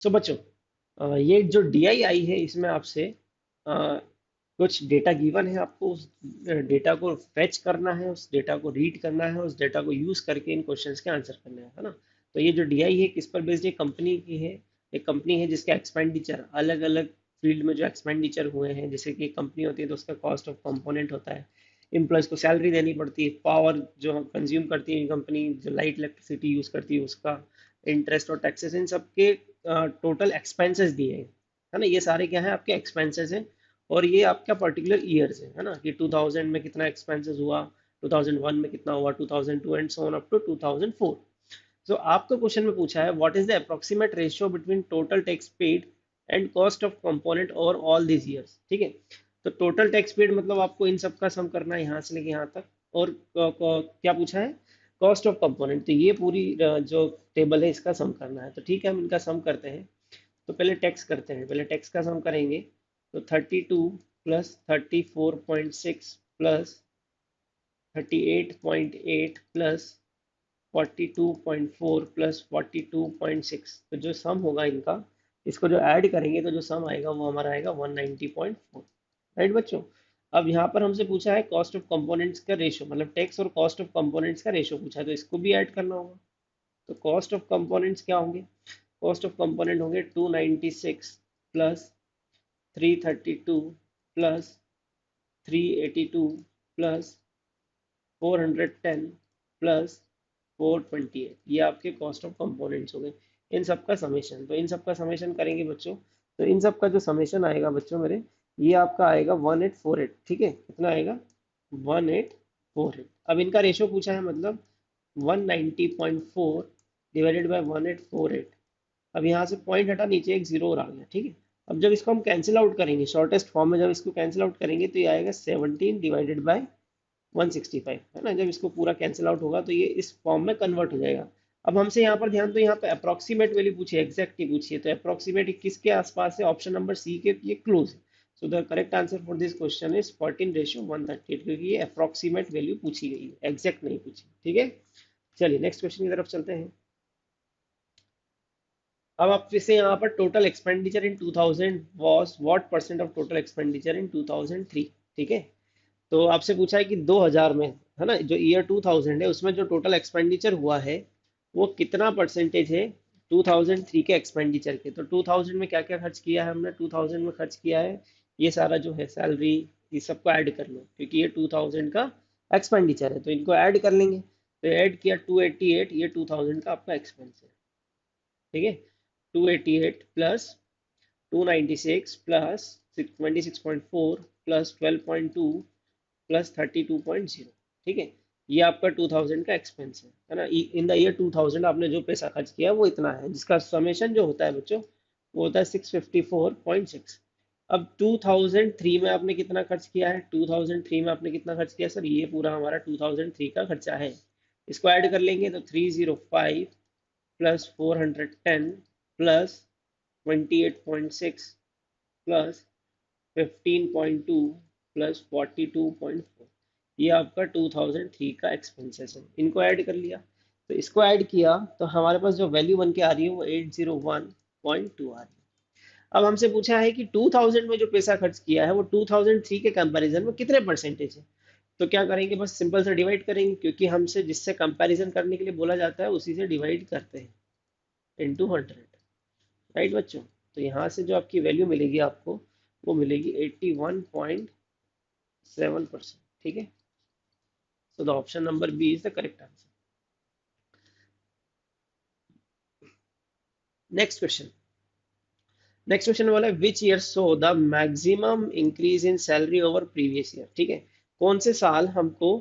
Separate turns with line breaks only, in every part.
सो बच्चों, ये जो DI आई है इसमें आपसे अ, कुछ डेटा गिवन है, आपको उस डेटा को फेच करना है, उस डेटा को रीड करना है, उस डेटा को यूज करके इन क्वेश्चंस के आंसर करने हैं, है ना। तो ये जो DI है किस पर बेस्ड है? कंपनी की है। एक कंपनी है जिसके एक्सपेंडिचर अलग अलग फील्ड में जो एक्सपेंडिचर हुए हैं, जैसे कि कंपनी होती है तो उसका कॉस्ट ऑफ कंपोनेंट होता है, एम्प्लॉयज को सैलरी देनी पड़ती है, पावर जो हम कंज्यूम करती है कंपनी, जो लाइट इलेक्ट्रिसिटी यूज करती है उसका, इंटरेस्ट और टैक्सेस, इन सबके टोटल एक्सपेंसेस दिए हैं, है ना। ये सारे क्या है? आपके एक्सपेंसेस हैं। और ये आपका पर्टिकुलर ईयर्स है ना, कि 2000 में कितना एक्सपेंसेस हुआ, 2001 में कितना हुआ, 2002 and so on up to 2004। So आपको क्वेश्चन में पूछा है what is the approximate ratio between total tax paid and cost of component over all these years, ठीक है। तो टोटल टैक्स पेड मतलब आपको इन सब का सम करना है यहाँ से लेके यहाँ तक। और क्या पूछा है? Cost of component. तो ये पूरी जो टेबल है इसका सम करना है। तो ठीक है, हम इनका सम करते हैं। तो पहले टैक्स करते हैं, पहले टैक्स का सम करेंगे। तो 32 प्लस 34.6 प्लस 38.8 प्लस 42.4 प्लस 42.6, तो जो सम होगा इनका, इसको जो ऐड करेंगे तो जो सम आएगा वो हमारा आएगा 190.4। राइट बच्चों। अब यहाँ पर हमसे पूछा है कॉस्ट ऑफ कंपोनेंट्स का रेशो, मतलब टैक्स और कॉस्ट ऑफ कंपोनेंट्स का रेशो पूछा है, तो इसको भी ऐड करना होगा। तो कॉस्ट ऑफ कंपोनेंट्स क्या होंगे? कॉस्ट ऑफ कंपोनेंट होंगे 296 प्लस 332 प्लस 382 प्लस 410 प्लस 428, ये आपके कॉस्ट ऑफ कंपोनेंट्स हो गए। इन सब का समेशन, तो इन सब का समेशन करेंगे बच्चों। तो इन सब का जो समेशन आएगा बच्चों मेरे, ये आपका आएगा 1848, ठीक है। कितना आएगा? 1848। अब इनका रेशो पूछा है, मतलब 190.4 डिवाइडेड बाय 1848। अब यहाँ से पॉइंट हटा, नीचे एक जीरो और आ गया, ठीक है। अब जब इसको हम कैंसिल आउट करेंगे शॉर्टेस्ट फॉर्म में, जब इसको कैंसिल आउट करेंगे तो ये आएगा 17 डिवाइडेड बाय 165, है ना। जब इसको पूरा कैंसिल आउट होगा तो ये इस फॉर्म में कन्वर्ट हो जाएगा। अब हमसे यहाँ पर ध्यान दो, यहाँ पे अप्रोक्सीमेट वैल्यू पूछी है, एग्जैक्ट नहीं पूछी है। तो अप्रोक्सीमेट किसके आसपास है? ऑप्शन नंबर सी के, ये क्लोज है। So the correct answer for this question is 14:138, क्योंकि ये अप्रोक्सीमेट वैल्यू पूछी गई है, एग्जैक्ट नहीं पूछी, ठीक है। चलिए नेक्स्ट क्वेश्चन की तरफ चलते हैं। अब आप फिर से यहाँ पर total expenditure in 2000 was what percent of total expenditure in 2003, ठीक है। तो आपसे पूछा है कि 2000 में, है ना, जो ईयर 2000 है उसमें जो टोटल एक्सपेंडिचर हुआ है वो कितना परसेंटेज है 2003 के एक्सपेंडिचर के। तो 2000 में क्या क्या खर्च किया है हमने? 2000 में खर्च किया है ये सारा जो है सैलरी, ये सबको ऐड कर लो, क्योंकि ये 2000 का एक्सपेंडिचर है, तो इनको ऐड कर लेंगे। तो ऐड किया 288, ये 2000 का आपका एक्सपेंस है, ठीक है। 288 प्लस 296 प्लस 26.4 प्लस 12.2 प्लस 32.0, ठीक है। ये आपका 2000 का एक्सपेंस है ना। इन द ईयर 2000 आपने जो पैसा खर्च किया वो इतना है, जिसका समेशन जो होता है बच्चों वो होता है 654.6। अब 2003 में आपने कितना खर्च किया है? 2003 में आपने कितना खर्च किया सर? ये पूरा हमारा 2003 का खर्चा है। इसको ऐड कर लेंगे तो 305 प्लस 410 प्लस 28.6 प्लस 15.2 प्लस 42.4, ये आपका 2003 का एक्सपेंसेस है। इनको ऐड कर लिया, तो इसको ऐड किया तो हमारे पास जो वैल्यू बन के आ रही है वो 801.2 आ रही है। अब हमसे पूछा है कि 2000 में जो पैसा खर्च किया है वो 2003 के कंपैरिजन में कितने परसेंटेज है। तो क्या करेंगे? बस सिंपल से डिवाइड करेंगे, क्योंकि हमसे जिससे कंपैरिजन करने के लिए बोला जाता है उसी से डिवाइड करते हैं इनटू 100। राइट बच्चों। तो यहाँ से जो आपकी वैल्यू मिलेगी आपको, वो मिलेगी 81.7%, ठीक है। So the option number B is the correct answer. Next question. Next question वाला है which year so the maximum increase in salary over previous year, ठीक है। कौन से साल हमको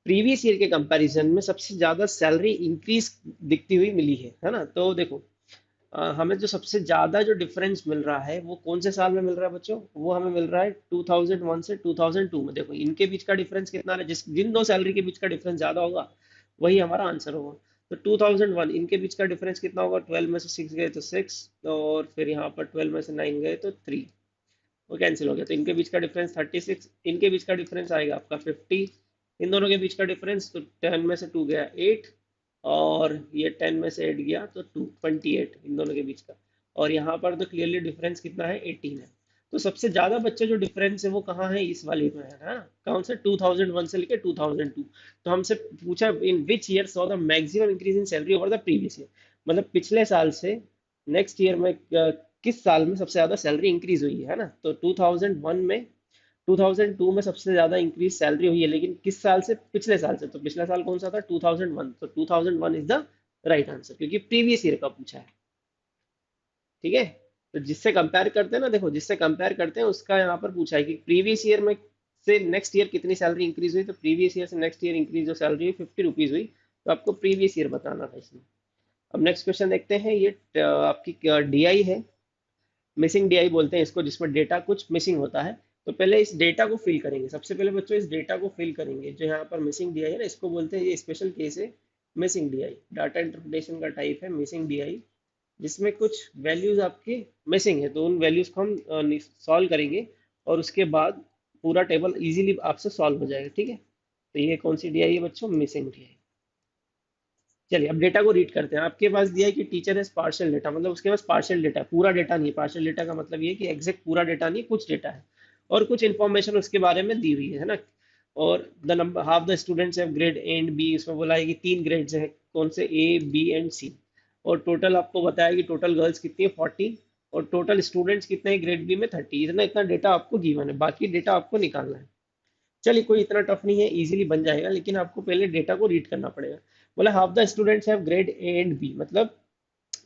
प्रीवियस ईयर के कंपैरिजन में सबसे ज्यादा सैलरी इंक्रीज दिखती हुई मिली है ना। तो देखो, हमें जो सबसे ज्यादा जो डिफरेंस मिल रहा है वो कौन से साल में मिल रहा है बच्चों? वो हमें मिल रहा है 2001 से 2002 में। देखो इनके बीच का डिफरेंस कितना है, जिन दो सैलरी के बीच का डिफरेंस ज्यादा होगा वही हमारा आंसर होगा। तो 2001 इनके बीच का डिफरेंस कितना होगा? 12 में से 6 गए तो 6, और फिर यहाँ पर 12 में से 9 गए तो 3, वो कैंसिल हो गया। तो इनके बीच का डिफरेंस 36, इनके बीच का डिफरेंस आएगा आपका 50। इन दोनों के बीच का डिफरेंस, तो 10 में से 2 गया 8, और ये 10 में से 8 गया तो 2 28 इन दोनों के बीच का। और यहाँ पर तो क्लियरली डिफरेंस कितना है, 18 है। तो सबसे ज्यादा बच्चे जो डिफरेंस है वो कहाँ है, इस वाले में है ना, कौन से, 2001 से लेके 2002। तो हमसे पूछा in which year saw the maximum increase in salary over the previous year, मतलब पिछले साल से नेक्स्ट ईयर में किस साल में सबसे ज्यादा सैलरी इंक्रीज हुई है ना। तो 2001 में, 2002 में सबसे ज्यादा इंक्रीज सैलरी हुई है, लेकिन किस साल से, पिछले साल से। तो पिछला साल कौन सा था, 2001। तो 2001 इज द राइट आंसर, क्योंकि प्रीवियस ईयर का पूछा है। ठीक है। तो जिससे कंपेयर करते हैं ना, देखो जिससे कंपेयर करते हैं उसका यहाँ पर पूछा है कि प्रीवियस ईयर में से नेक्स्ट ईयर कितनी सैलरी इंक्रीज हुई। तो प्रीवियस ईयर से नेक्स्ट ईयर इंक्रीज जो सैलरी हुई 50 रुपीज हुई। तो आपको प्रीवियस ईयर बताना था इसमें। अब नेक्स्ट क्वेश्चन देखते हैं। ये आपकी डीआई है, मिसिंग डीआई बोलते हैं इसको, जिसमें डेटा कुछ मिसिंग होता है। तो पहले इस डेटा को फिल करेंगे, सबसे पहले बच्चों इस डेटा को फिल करेंगे। जो यहाँ पर मिसिंग डीआई है ना, इसको बोलते हैं, ये स्पेशल केस है मिसिंग डीआई, डाटा इंटरप्रिटेशन का टाइप है मिसिंग डीआई, जिसमें कुछ वैल्यूज आपके मिसिंग है। तो उन वैल्यूज को हम सॉल्व करेंगे और उसके बाद पूरा टेबल इजीली आपसे सॉल्व हो जाएगा। ठीक है। तो ये कौन सी डीआई है बच्चों, मिसिंग डीआई। चलिए अब डेटा को रीड करते हैं। आपके पास दिया है कि टीचर है पार्शियल डेटा, मतलब उसके पास पार्शियल डेटा है, पूरा डेटा नहीं है। पार्शियल डेटा का मतलब ये है कि एग्जैक्ट पूरा डेटा नहीं, कुछ डेटा है और कुछ इन्फॉर्मेशन उसके बारे में दी हुई है ना। और the number half the students have grade A and B, उसमें बोला है कि 3 ग्रेड्स हैं, कौन से, ए बी एंड सी। और टोटल आपको बताया कि टोटल गर्ल्स कितनी है, 40, और टोटल स्टूडेंट्स कितने हैं ग्रेड बी में, 30। इतना इतना डेटा आपको गिवन है, बाकी डेटा आपको निकालना है। चलिए कोई इतना टफ नहीं है, इजीली बन जाएगा, लेकिन आपको पहले डेटा को रीड करना पड़ेगा। बोला half the students have grade A and B, मतलब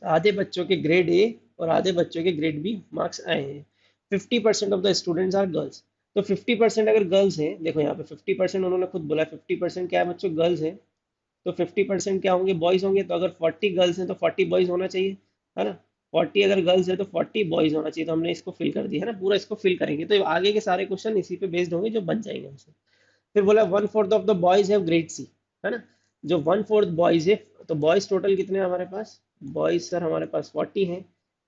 आधे बच्चों के ग्रेड ए और आधे बच्चों के ग्रेड बी मार्क्स आए हैं। 50% of the students are girls. तो 50% अगर गर्ल्स हैं, देखो यहाँ पे 50% उन्होंने खुद बोला, 50% क्या है बच्चों, गर्ल्स हैं। तो 50% क्या होंगे, बॉयज होंगे। तो अगर 40 गर्ल्स हैं तो 40 बॉयज होना चाहिए, है ना। 40 अगर गर्ल्स है तो 40 बॉयज होना चाहिए। तो हमने इसको फिल कर दिया है ना, पूरा इसको फिल करेंगे तो आगे के सारे क्वेश्चन इसी पे बेस्ड होंगे जो बन जाएंगे हमसे। फिर बोला 1/4 of the boys have grade C, है ना। जो 1/4 बॉयज है, तो बॉयज टोटल कितने हैं हमारे पास, बॉयज सर हमारे पास 40 हैं।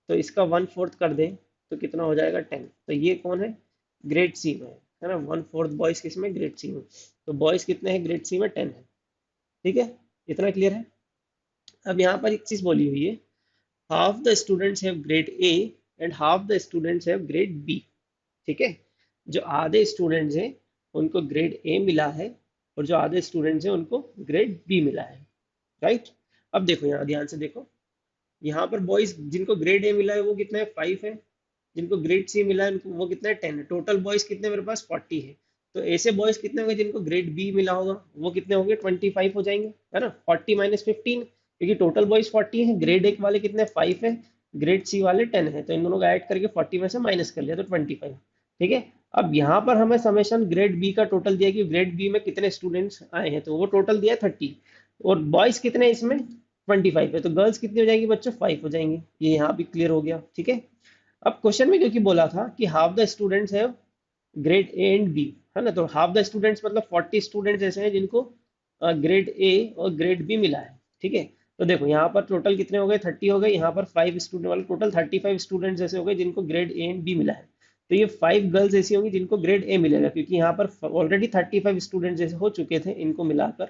तो इसका 1/4 कर दें तो कितना हो जाएगा, 10। तो ये कौन है, ग्रेड सी में है ना। 1/4 बॉयज किस में, ग्रेड सी में। तो बॉयज कितने हैं ग्रेड सी में, 10 है। ठीक है, इतना क्लियर है। अब यहाँ पर एक चीज बोली हुई है, half the students have grade A and half the students have grade B. ठीक है। जो आधे स्टूडेंट्स हैं उनको ग्रेड ए मिला है, और जो आधे स्टूडेंट्स हैं उनको ग्रेड बी मिला है। राइट। अब देखो यहाँ ध्यान से देखो, यहाँ पर बॉयज जिनको ग्रेड ए मिला है वो कितना है, 5 है। जिनको ग्रेड सी मिला है उनको वो कितना है, 10 है। टोटल बॉयज कितने मेरे पास, 40 है। तो ऐसे बॉयज कितने होंगे जिनको ग्रेड बी मिला होगा, वो कितने होंगे, 25 हो जाएंगे, है ना। 40 - 15, क्योंकि टोटल बॉयज 40 है, ग्रेड ए वाले कितने, 5 है, ग्रेड सी वाले 10 है। तो इन दोनों का ऐड करके 40 में से माइनस कर लिया तो 25। ठीक है। अब यहाँ पर हमें समेशन ग्रेड बी का टोटल दिया कि ग्रेड बी में कितने स्टूडेंट्स आए हैं, तो वो टोटल दिया है 30। और बॉयज कितने हैं इसमें, 25 है। तो गर्ल्स कितनी हो जाएगी बच्चों, 5 हो जाएंगी। ये यहाँ भी क्लियर हो गया। ठीक है। अब क्वेश्चन में क्योंकि बोला था कि हाफ द स्टूडेंट्स है ग्रेड ए एंड बी, है ना। तो हाफ द स्टूडेंट्स मतलब 40 स्टूडेंट्स ऐसे हैं जिनको ग्रेड ए और ग्रेड बी मिला है। ठीक है। तो देखो यहाँ पर टोटल कितने हो गए, 30 हो गए। यहाँ पर 5 स्टूडेंट वाले टोटल 35 स्टूडेंट्स ऐसे हो गए जिनको ग्रेड ए एंड बी मिला है। तो ये 5 गर्ल्स ऐसी होंगी जिनको ग्रेड ए मिलेगा, क्योंकि यहाँ पर ऑलरेडी 35 स्टूडेंट्स जैसे हो चुके थे इनको मिलाकर,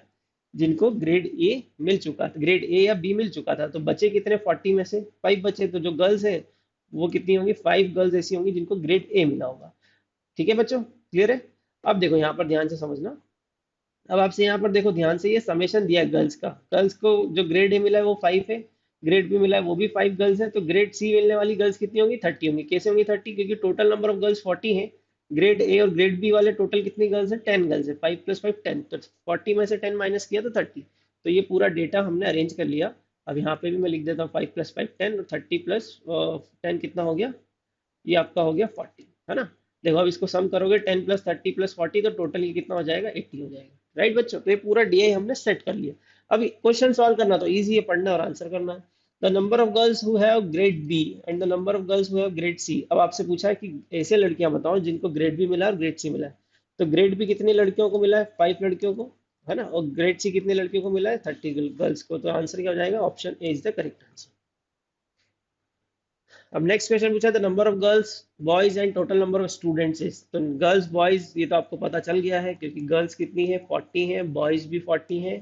जिनको ग्रेड ए मिल चुका था, ग्रेड ए या बी मिल चुका था। तो बचे कितने, 40 में से 5 बचे। तो जो गर्ल्स है वो कितनी होंगी, 5 गर्ल्स ऐसी होंगी जिनको ग्रेड ए मिला होगा। ठीक है बच्चों, क्लियर है। अब देखो यहाँ पर ध्यान से समझना। अब आपसे यहाँ पर देखो ध्यान से, ये समेशन दिया है गर्ल्स का। गर्ल्स को जो ग्रेड ए मिला है वो 5 है, ग्रेड बी मिला है वो भी 5 गर्ल्स है। तो ग्रेड सी मिलने वाली गर्ल्स कितनी होंगी, 30 होंगी। कैसे होंगी 30, क्योंकि टोटल नंबर ऑफ गर्ल्स 40 है। ग्रेड ए और ग्रेड बी वाले टोटल कितनी गर्ल्स है, 10 गर्ल्स है। 5 + 5 10, तो 40 में से 10 माइनस किया तो 30। तो ये पूरा डेटा हमने अरेंज कर लिया। अब यहाँ पे भी मैं लिख देता हूँ 5 + 5 10, और 30 + 10 कितना हो गया, ये आपका हो गया 40, है ना। देखो अब इसको सम करोगे, 10 + 30 + 40, तो टोटल ये कितना हो जाएगा, 80 हो जाएगा। राइट बच्चों, तो ये पूरा डीआई हमने सेट कर लिया। अब क्वेश्चन सॉल्व करना तो इजी है, पढ़ना और आंसर करना है। The number of girls who have grade B and the number of girls who have grade C. अब आपसे पूछा है कि ऐसे लड़कियां बताओ जिनको ग्रेड बी मिला और ग्रेड सी मिला है। तो ग्रेड बी कितनी लड़कियों को मिला है, 5 लड़कियों को, है ना। और ग्रेड सी कितनी लड़कियों को मिला है, 30 गर्ल्स को। तो आंसर क्या हो जाएगा, option A is the correct answer. अब नेक्स्ट क्वेश्चन पूछा, the number of girls boys and total number of students is. तो गर्ल्स बॉयज ये तो आपको पता चल गया है, क्योंकि गर्ल्स कितनी है, 40 है, बॉयज भी 40 है।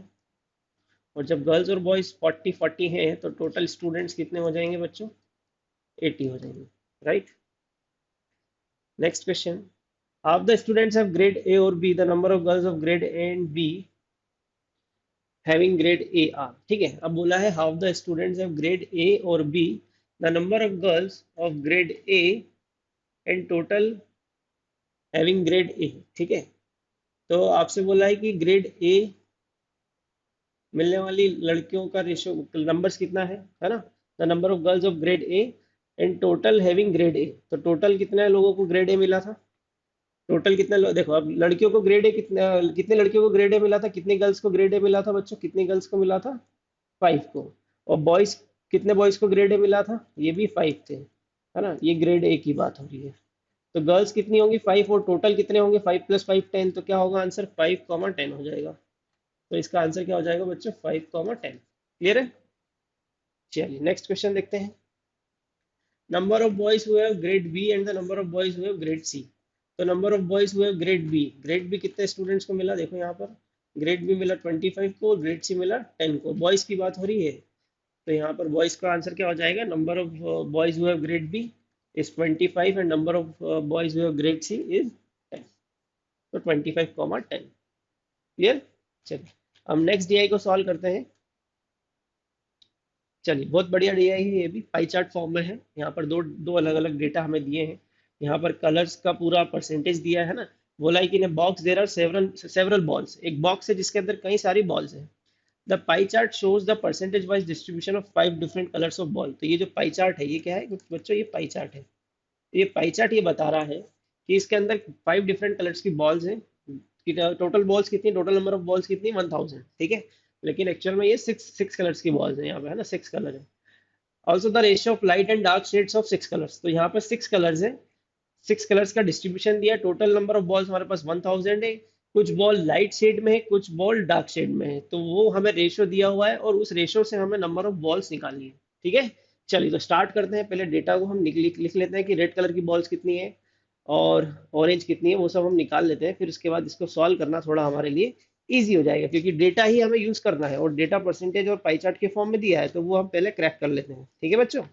और जब गर्ल्स और बॉयज 40 40 हैं तो टोटल स्टूडेंट्स कितने हो जाएंगे बच्चों, 80 हो जाएंगे, right. Next question, half the students have grade A और B, the number of girls of grade A and B having grade A are. ठीक है, अब बोला है half the students have grade A और B, the number of girls of grade A and total having grade A. ठीक है, तो आपसे बोला है कि ग्रेड ए मिलने वाली लड़कियों का रेशो नंबर्स कितना है ना, the number of girls of grade A and total having grade ए। तो टोटल कितने लोगों को ग्रेड ए मिला था, टोटल कितने देखो अब लड़कियों को ग्रेड ए कितने, कितने लड़कियों को ग्रेड ए मिला था, कितनी गर्ल्स को ग्रेड ए मिला था बच्चों, कितनी गर्ल्स को मिला था, 5 को। और बॉयज, कितने बॉयज को ग्रेड ए मिला था, ये भी 5 थे, है ना, ये ग्रेड ए की बात हो रही है। तो गर्ल्स कितनी होंगी 5, और टोटल कितने होंगे 5 + 5 10, तो क्या होगा आंसर 5, 10 हो जाएगा। तो इसका आंसर क्या हो जाएगा बच्चों 5, 10। क्लियर है। चलिए नेक्स्ट क्वेश्चन देखते हैं, number of boys who have grade B and the number of boys who have grade C. तो number of boys who have grade B कितने स्टूडेंट्स को मिला, देखो यहाँ पर ग्रेड बी मिला 25 को, ग्रेड सी मिला 10 को, बॉयज की बात हो रही है। तो यहाँ पर बॉयज का आंसर क्या हो जाएगा, number of boys who have grade B is 25 and number of boys who have grade C is 10। तो 25, 10। क्लियर। चलिए हम नेक्स्ट डीआई को सॉल्व करते हैं। चलिए बहुत बढ़िया डीआई है, ये भी पाई चार्ट फॉर्म में है। यहाँ पर दो दो अलग अलग डेटा हमें दिए हैं। यहाँ पर कलर्स का पूरा परसेंटेज दिया है ना, बोला है कि in box there are several several balls, एक बॉक्स है जिसके अंदर कई सारी बॉल्स हैं। The pie chart shows the percentage wise distribution of 5 different colours of ball. तो ये जो पाई चार्ट है ये क्या है बच्चों, ये पाई चार्ट है। ये पाई चार्ट ये बता रहा है कि इसके अंदर 5 डिफरेंट कलर्स की बॉल्स हैं, कि टोटल बॉल्स कितनी, टोटल नंबर ऑफ बॉल्स कितनी 1000। ठीक है, लेकिन एक्चुअल में ये सिक्स कलर्स की बॉल्स हैं यहाँ पे, है ना, 6 कलर है। Also the ratio of light and dark shades of 6 colours. तो यहाँ पर 6 कलर्स है, 6 कलर्स का डिस्ट्रीब्यूशन दिया, टोटल नंबर ऑफ बॉल्स हमारे पास 1000 है। कुछ बॉल लाइट शेड में है, कुछ बॉल डार्क शेड में है, तो वो हमें रेशियो दिया हुआ है और उस रेशियो से हमें नंबर ऑफ बॉल्स निकालनी है। ठीक है, चलिए तो स्टार्ट करते हैं। पहले डेटा को हम लिख लेते हैं कि रेड कलर की बॉल्स कितनी है और ऑरेंज कितनी है, वो सब हम निकाल लेते हैं। फिर उसके बाद इसको सॉल्व करना थोड़ा हमारे लिए ईजी हो जाएगा, क्योंकि डेटा ही हमें यूज करना है और डेटा परसेंटेज और पाई चार्ट के फॉर्म में दिया है, तो वो हम पहले क्रैक कर लेते हैं। ठीक है बच्चों,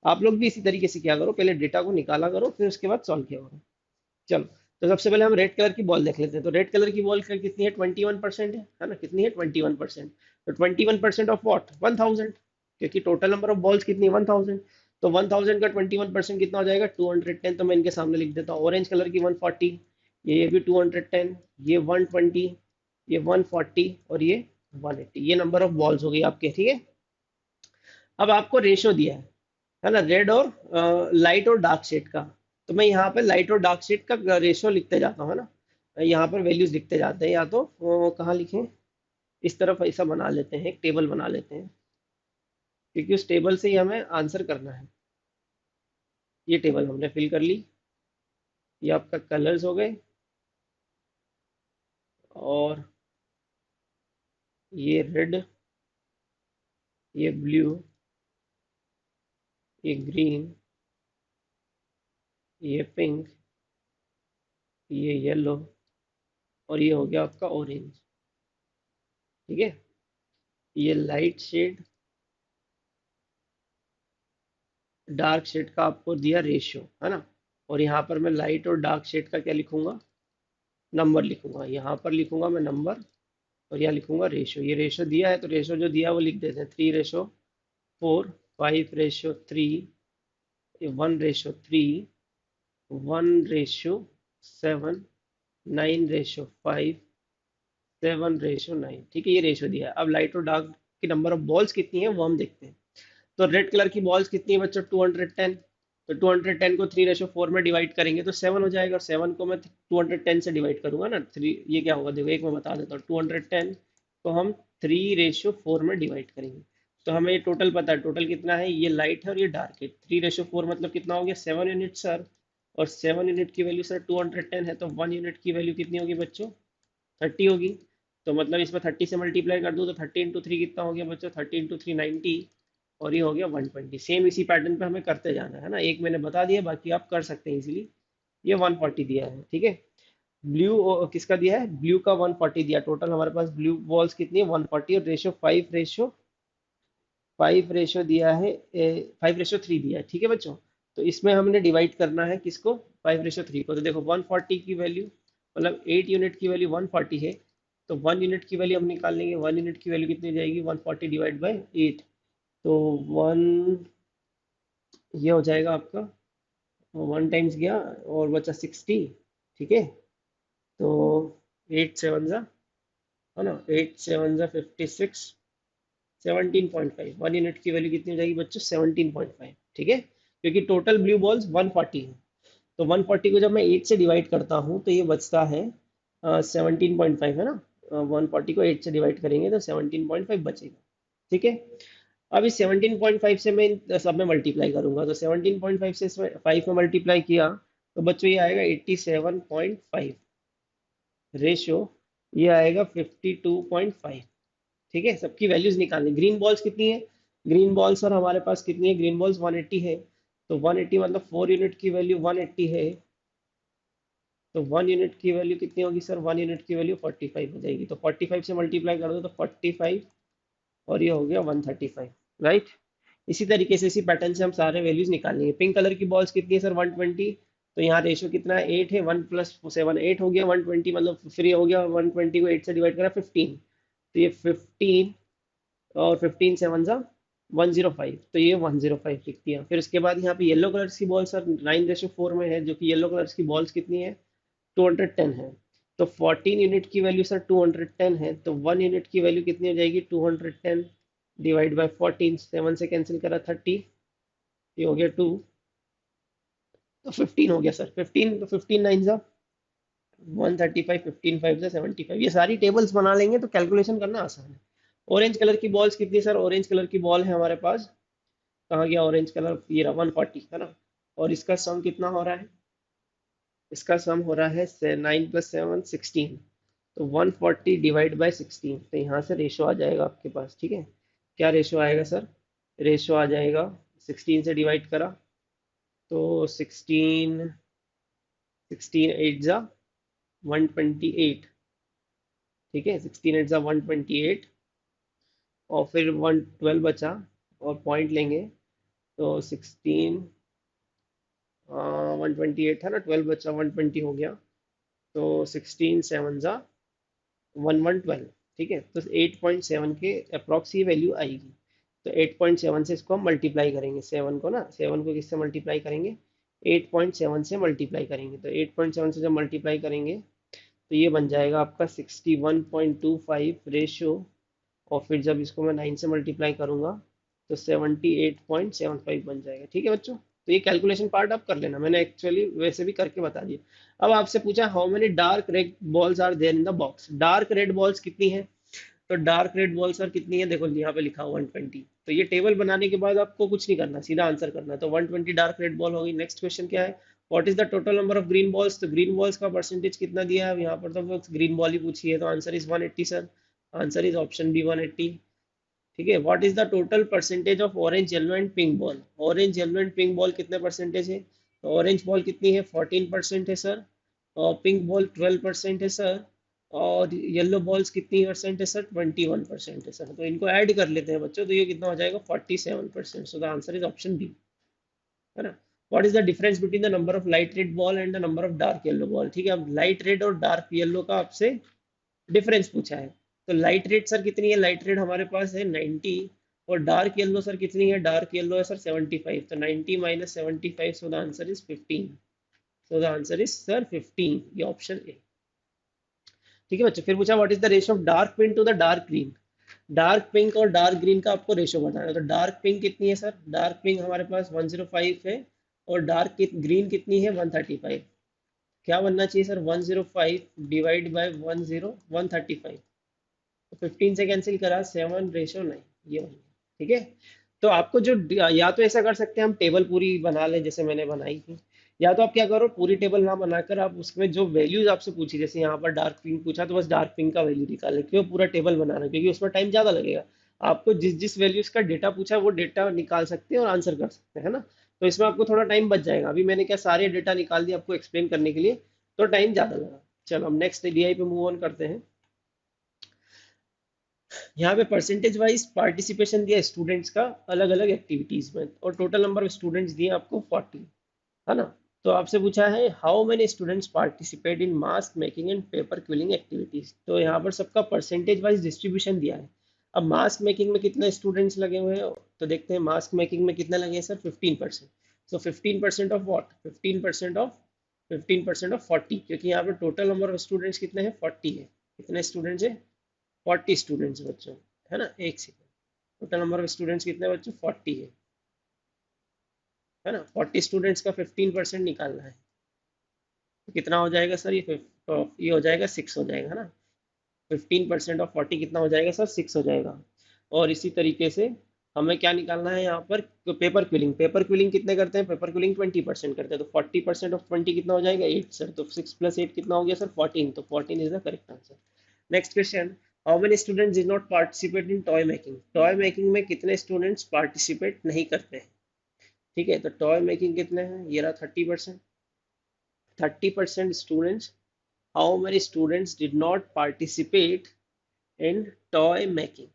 आप लोग भी इसी तरीके से क्या करो, पहले डेटा को निकाला करो फिर उसके बाद सॉल्व किया करो। चलो, तो सबसे पहले हम रेड कलर की बॉल देख लेते हैं। तो रेड कलर की बॉल का कितनी है, 21% है ना, कितनी है 21%। तो 21% ऑफ वॉट 1000, क्योंकि टोटल नंबर ऑफ बॉल्स कितनी है 1000। तो 1000 का 21% कितना हो जाएगा 210। तो मैं इनके सामने लिख देता हूँ, ऑरेंज कलर की 140, ये भी 210, ये 120, ये 140 और ये 180। ये नंबर ऑफ बॉल्स हो गई आपके। ठीक है, अब आपको रेशो दिया है ना, रेड और लाइट और डार्क शेड का। तो मैं यहाँ पे लाइट और डार्क शेड का रेशियो लिखते जाता हूँ, है ना, यहाँ पर वैल्यूज लिखते जाते हैं, या तो कहाँ लिखें, इस तरफ ऐसा बना लेते हैं, एक टेबल बना लेते हैं, क्योंकि उस टेबल से ही हमें आंसर करना है। ये टेबल हमने फिल कर ली, ये आपका कलर्स हो गए, और ये रेड, ये ब्लू, ये ग्रीन, ये पिंक, ये येलो, और ये हो गया आपका ऑरेंज। ठीक है, ये लाइट शेड, डार्क शेड का आपको दिया रेशियो, है ना। और यहाँ पर मैं लाइट और डार्क शेड का क्या लिखूंगा, नंबर लिखूंगा। यहाँ पर लिखूंगा मैं नंबर, और यहाँ लिखूंगा रेशियो। ये रेशियो दिया है तो रेशियो जो दिया है वो लिख देते हैं, 3:4, 5:3, 1:3, 1:7, 9:5, 7:9। ठीक है, ये रेशियो दिया है। अब लाइट और डार्क की नंबर ऑफ बॉल्स कितनी है वो हम देखते हैं। तो रेड कलर की बॉल्स कितनी है बच्चों 210। तो 210 को 3:4 में डिवाइड करेंगे तो 7 हो जाएगा, और 7 को मैं 210 से डिवाइड करूंगा ना, 3, ये क्या होगा देखो, एक मैं बता देता हूँ, 210 को हम 3:4 में डिवाइड करेंगे तो हमें ये टोटल पता है, टोटल कितना है, ये लाइट है और ये डार्क है। 3:4 मतलब कितना हो गया 7 यूनिट सर, और 7 यूनिट की वैल्यू सर 210 है, तो 1 यूनिट की वैल्यू कितनी होगी बच्चों 30 होगी। तो मतलब इसमें 30 से मल्टीप्लाई कर दूँ तो 30 × 3 कितना हो गया बच्चों, 30 × 3 90, और ये हो गया 120। सेम इसी पैटर्न पे हमें करते जाना है ना, एक मैंने बता दिया, बाकी आप कर सकते हैं इजीली। ये 140 दिया है। ठीक है, ब्लू किसका दिया है, ब्लू का 140 दिया। टोटल हमारे पास ब्लू बॉल्स कितनी है 140, और रेशियो 5:3 5:3 दिया है, ठीक है बच्चों। तो इसमें हमने डिवाइड करना है किसको, 5:3 को। तो देखो 140 की वैल्यू, मतलब 8 यूनिट की वैल्यू 140 है, तो 1 यूनिट की वैल्यू हम निकाल लेंगे। 1 यूनिट की वैल्यू कितनी हो जाएगी, 140 डिवाइड बाई 8। तो 1, ये हो जाएगा आपका, 1 टाइम्स गया और बचा 60, ठीक है। तो 8 7 जा, है ना, 8 7 जा 56, 17.5। 1 यूनिट की वैल्यू कितनी हो जाएगी बच्चों, 17.5, ठीक है, क्योंकि टोटल ब्लू बॉल्स 140 है। तो 140 को जब मैं 8 से डिवाइड करता हूँ तो ये बचता है 17.5, है ना। 140 को 8 से डिवाइड करेंगे तो 17.5 बचेगा, ठीक है। अब इस 17.5 से मैं इन सब में मल्टीप्लाई करूंगा, तो 17.5 से इसमें 5 में मल्टीप्लाई किया तो बच्चों ये आएगा 87.5 रेशियो, ये आएगा 52.5, ठीक है। सबकी वैल्यूज निकालनी। ग्रीन बॉल्स कितनी है, ग्रीन बॉल सर हमारे पास कितनी है, ग्रीन बॉल्स 180 है। तो 180 मतलब 4 यूनिट की वैल्यू 180 है, तो 1 यूनिट की वैल्यू कितनी होगी सर, 1 यूनिट की वैल्यू 45 हो जाएगी। तो 45 से मल्टीप्लाई कर दो तो 45, और ये हो गया 135, राइट। इसी तरीके से, इसी पैटर्न से हम सारे वैल्यूज निकालेंगे। पिंक कलर की बॉल्स कितनी है सर, 120। तो यहाँ रेशियो कितना है, 8 है, 1+7 8 हो गया, 120 मतलब फ्री हो गया, 120 को 8 से डिवाइड करा 15, तो ये 15, और 15 7 जा 105, तो ये 105 लिख दिया। फिर उसके बाद यहाँ पे येलो कलर्स की बॉल सर 9:4 में है, जो कि येलो कलर्स की बॉल्स कितनी है, 210 है। तो 14 यूनिट की वैल्यू सर 210 है, तो 1 यूनिट की वैल्यू कितनी हो जाएगी, 210 डिवाइड बाय 14, 7 से कैंसिल करा 30, ये हो गया 2, तो 15 हो गया सर, 15, तो 15 9 जा 135, 15 5 जा 75। ये सारी टेबल्स बना लेंगे तो कैलकुलेशन करना आसान है। ऑरेंज कलर की बॉल्स कितनी है सर, ऑरेंज कलर की बॉल है हमारे पास, कहाँ गया ऑरेंज कलर, ये रहा 140, है ना। और इसका सम कितना हो रहा है, इसका सम हो रहा है 9+7 16, तो 140 डिवाइड बाय 16, तो यहाँ से रेशो आ जाएगा आपके पास, ठीक है। क्या रेशो आएगा सर, रेशो आ जाएगा, 16 से डिवाइड करा तो 16, 16 8 जा 128, ठीक है, 16 8 जा 128, और फिर 112 बचा, और पॉइंट लेंगे तो 128 था ना, 12 बचा, 120 हो गया, तो 16 7 जा 1112, ठीक है। तो 8.7 के अप्रॉक्स ये वैल्यू आएगी। तो 8.7 से इसको हम मल्टीप्लाई करेंगे, 7 को ना, 7 को किससे मल्टीप्लाई करेंगे, 8.7 से मल्टीप्लाई करेंगे। तो 8.7 से जब मल्टीप्लाई करेंगे तो ये बन जाएगा आपका 61.25 रेशियो, और फिर जब इसको मैं 9 से मल्टीप्लाई करूंगा तो 78.75 बन जाएगा, ठीक है बच्चों। तो ये कैलकुलेशन पार्ट आप कर लेना, मैंने एक्चुअली वैसे भी करके बता दिया। अब आपसे पूछा how many dark red balls are there in the box, dark red balls कितनी है। तो डार्क रेड बॉल सर कितनी है, देखो यहाँ पे लिखा हुआ 120। तो ये टेबल बनाने के बाद आपको कुछ नहीं करना, सीधा आंसर करना है। तो 120 डार्क रेड बॉल होगी। नेक्स्ट क्वेश्चन क्या है, what is the total number of green balls. तो ग्रीन बॉल्स का परसेंटेज कितना दिया है, यहाँ पर तो ग्रीन बॉल ही पूछी है, तो answer is 180 sir, answer is option B 180, ठीक है। What is the total percentage of orange yellow and pink ball, orange yellow and pink ball कितने परसेंटेज है। तो ऑरेंज बॉल कितनी है, 14% है सर, और पिंक बॉल 12% है सर, और येलो बॉल्स कितनी परसेंट है सर, 21% है सर। तो इनको ऐड कर लेते हैं बच्चों, तो ये कितना हो जाएगा 47%। So the answer is option B, है ना। What is the difference between the number of light red ball and the number of dark yellow ball, ठीक है। अब लाइट रेड और डार्क येलो का आपसे डिफरेंस पूछा है। तो लाइट रेड सर कितनी है, लाइट रेड हमारे पास है 90, और डार्क येलो सर कितनी है, डार्क येलो है सर 75। तो 90 minus 75, so the answer is 15, so the answer is sir 15, ये ऑप्शन ए, ठीक है बच्चों। फिर पूछा what is the ratio of dark pink to the dark green, dark pink और डार्क ग्रीन का आपको रेशियो बताना है। तो डार्क पिंक कितनी है सर, डार्क पिंक हमारे पास 105 है, और डार्क ग्रीन कितनी है 135। क्या बनना चाहिए सर, 105 डिवाइड बाय 135, तो 15 से कैंसिल करा 7:9, ये बन गया, ठीक है। तो आपको जो या तो ऐसा कर सकते हैं हम टेबल पूरी बना लें जैसे मैंने बनाई थी, या तो आप क्या करो, पूरी टेबल ना बनाकर आप उसमें जो वैल्यूज आपसे पूछी, जैसे यहाँ पर डार्क पिंक पूछा तो बस डार्क पिंक का वैल्यू निकालें, क्यों पूरा टेबल बनाना, क्योंकि उसमें टाइम ज़्यादा लगेगा। आपको जिस जिस वैल्यूज का डेटा पूछा है वो डेटा निकाल सकते हैं और आंसर कर सकते हैं, है ना। तो इसमें आपको थोड़ा टाइम बच जाएगा। अभी मैंने क्या सारे डेटा निकाल दिया आपको एक्सप्लेन करने के लिए, तो टाइम ज़्यादा लगा। चलो हम नेक्स्ट डीआई पे मूव ऑन करते हैं। यहाँ पे परसेंटेज वाइज पार्टिसिपेशन दिया स्टूडेंट्स का अलग अलग एक्टिविटीज में, और टोटल नंबर ऑफ स्टूडेंट्स दिए आपको 40, है ना। तो आपसे पूछा है how many students participate in mask making and paper quilling activities, तो यहाँ पर सबका परसेंटेज वाइज डिस्ट्रीब्यूशन दिया है। अब मास्क मेकिंग में कितने स्टूडेंट्स लगे हुए हैं, तो देखते हैं मास्क मेकिंग में कितने लगे हैं sir, 15%। So 15% of what, 15% of 40, क्योंकि यहाँ पर टोटल नंबर ऑफ स्टूडेंट्स कितने हैं, 40 है। कितने स्टूडेंट्स हैं, 40 स्टूडेंट्स बच्चों, है ना। एक second, total number of students कितने बच्चों, 40 है ना। 40 स्टूडेंट्स का 15% निकालना है, तो कितना हो जाएगा सर, ये हो जाएगा 6 हो जाएगा, है ना। 15% ऑफ 40 कितना हो जाएगा सर, 6 हो जाएगा। और इसी तरीके से हमें क्या निकालना है यहाँ पर, पेपर क्विलिंग, पेपर क्विलिंग कितने करते हैं, पेपर क्विलिंग 20% करते हैं, तो 40% ऑफ 20 कितना हो जाएगा, 8 सर, तो 6 + 8 कितना हो गया सर, 14, तो 14 is the correct answer. Next question, how many students did not participate in toy making, toy making में कितने स्टूडेंट्स पार्टिसिपेट नहीं करते हैं। ठीक है, तो टॉय मेकिंग कितने हैं, ये रहा 30%। 30% students, how many students did not participate in toy making,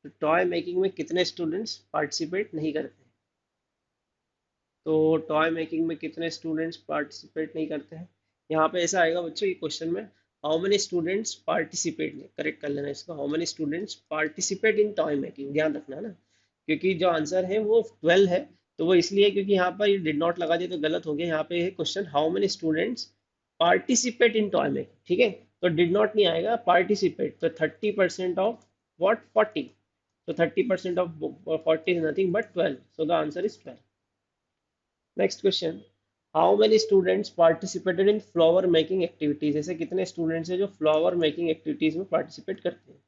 तो टॉय मेकिंग में कितने स्टूडेंट्स पार्टिसिपेट नहीं करते हैं। तो टॉय मेकिंग में कितने स्टूडेंट्स पार्टिसिपेट नहीं करते हैं, यहाँ पे ऐसा आएगा बच्चों ये क्वेश्चन में, how many students participate, correct कर लेना इसको, how many students participate in toy making, ध्यान रखना है ना, क्योंकि जो आंसर है वो 12 है। तो वो इसलिए क्योंकि यहाँ पर ये डिड नॉट लगा दिया तो गलत हो गया, यहाँ पे है question how many students participate in toy making, ठीक है। तो डिड नॉट नहीं आएगा, पार्टिसिपेट, तो 30% of what, 40, so 30% of 40 is nothing but 12. So the answer is 12. Next question. How many students participated in flower making activities? ऐसे कितने students हैं जो फ्लावर मेकिंग एक्टिविटीज में पार्टिसिपेट करते हैं,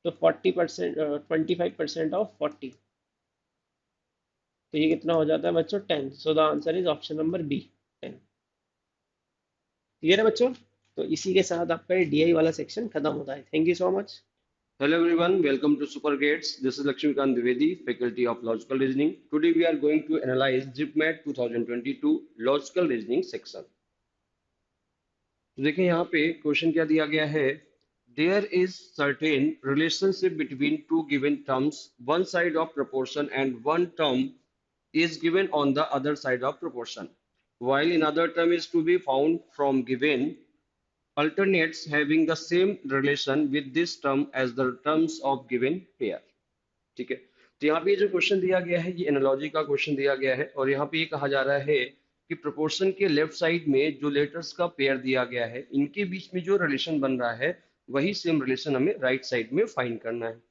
तो 40%, 25% ऑफ 40, तो ये कितना हो जाता है बच्चों, 10। So the answer is option number B, 10। Clear है बच्चों, तो इसी के साथ आपका ये डीआई वाला सेक्शन खत्म होता है। Thank you so much.
Hello everyone, welcome to Super Grades. This is Lakshmikant Dwivedi, Faculty of Logical Reasoning. Today we are going to analyze GIPMAT 2022 Logical Reasoning section. तो देखिए यहाँ पे क्वेश्चन क्या दिया गया है, there is certain relationship between two given terms, one side of proportion and one term is given on the other side of proportion, while another term is to be found from given alternates having the same relation with this term as the terms of given pair। ठीक है, तो यहाँ पे ये जो question दिया गया है ये एनालॉजी का क्वेश्चन दिया गया है, और यहाँ पे ये कहा जा रहा है कि प्रोपोर्शन के लेफ्ट साइड में जो लेटर्स का पेयर दिया गया है इनके बीच में जो रिलेशन बन रहा है वही सेम रिलेशन हमें राइट साइड में फाइंड करना है।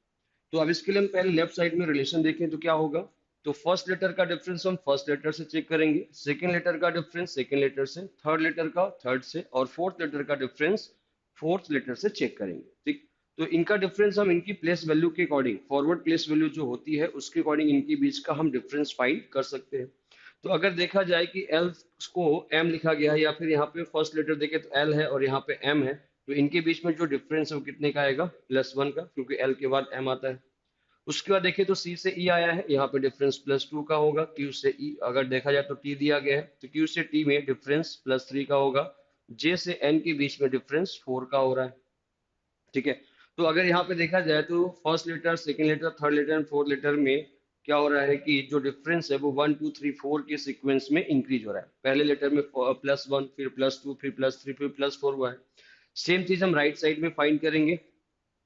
तो अब इसके लिए हम पहले लेफ्ट साइड में रिलेशन देखें तो क्या होगा, तो फर्स्ट लेटर का डिफरेंस हम फर्स्ट लेटर से चेक करेंगे, सेकंड लेटर का डिफरेंस सेकंड लेटर से, थर्ड लेटर का थर्ड से, और फोर्थ लेटर का डिफरेंस फोर्थ लेटर से चेक करेंगे। ठीक, तो इनका डिफरेंस हम इनकी प्लेस वैल्यू के अकॉर्डिंग, फॉरवर्ड प्लेस वैल्यू जो होती है उसके अकॉर्डिंग इनके बीच का हम डिफरेंस फाइंड कर सकते हैं। तो अगर देखा जाए कि एल को एम लिखा गया है, या फिर यहाँ पे फर्स्ट लेटर देखे तो एल है और यहाँ पे एम है, तो इनके बीच में जो डिफरेंस है वो कितने का आएगा, +1 का, क्योंकि एल के बाद एम आता है। उसके बाद देखिए तो सी से ई आया है, यहाँ पे डिफरेंस +2 का होगा, क्यू से ई अगर देखा जाए तो टी दिया गया है तो क्यू से टी में डिफरेंस +3 का होगा, जे से एन के बीच में डिफरेंस 4 का हो रहा है। ठीक है, तो अगर यहाँ पे देखा जाए तो first letter second letter third letter and fourth letter में क्या हो रहा है कि जो डिफरेंस है वो 1 2 3 4 के सीक्वेंस में इंक्रीज हो रहा है, पहले लेटर में +1 फिर +2 फिर +3 फिर +4 हुआ है। सेम चीज हम राइट साइड में फाइंड करेंगे,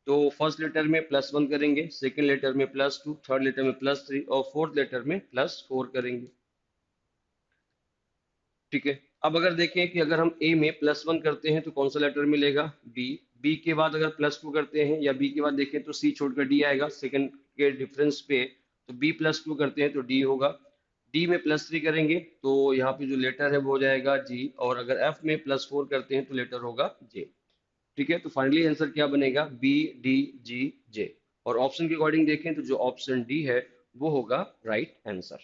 तो फर्स्ट लेटर में +1 करेंगे, सेकंड लेटर में +2, थर्ड लेटर में +3 और फोर्थ लेटर में +4 करेंगे। ठीक है, अब अगर देखें कि अगर हम ए में +1 करते हैं तो कौन सा लेटर मिलेगा, बी, बी के बाद अगर +2 करते हैं या बी के बाद देखें तो सी छोड़कर डी आएगा सेकंड के डिफरेंस पे, तो बी +2 करते हैं तो डी होगा, डी में +3 करेंगे तो यहाँ पे जो लेटर है वो हो जाएगा जी, और अगर एफ में +4 करते हैं तो लेटर होगा जे। ठीक है, तो फाइनली आंसर क्या बनेगा, बी डी जी जे, और ऑप्शन के अकॉर्डिंग देखें तो जो ऑप्शन डी है वो होगा राइट आंसर।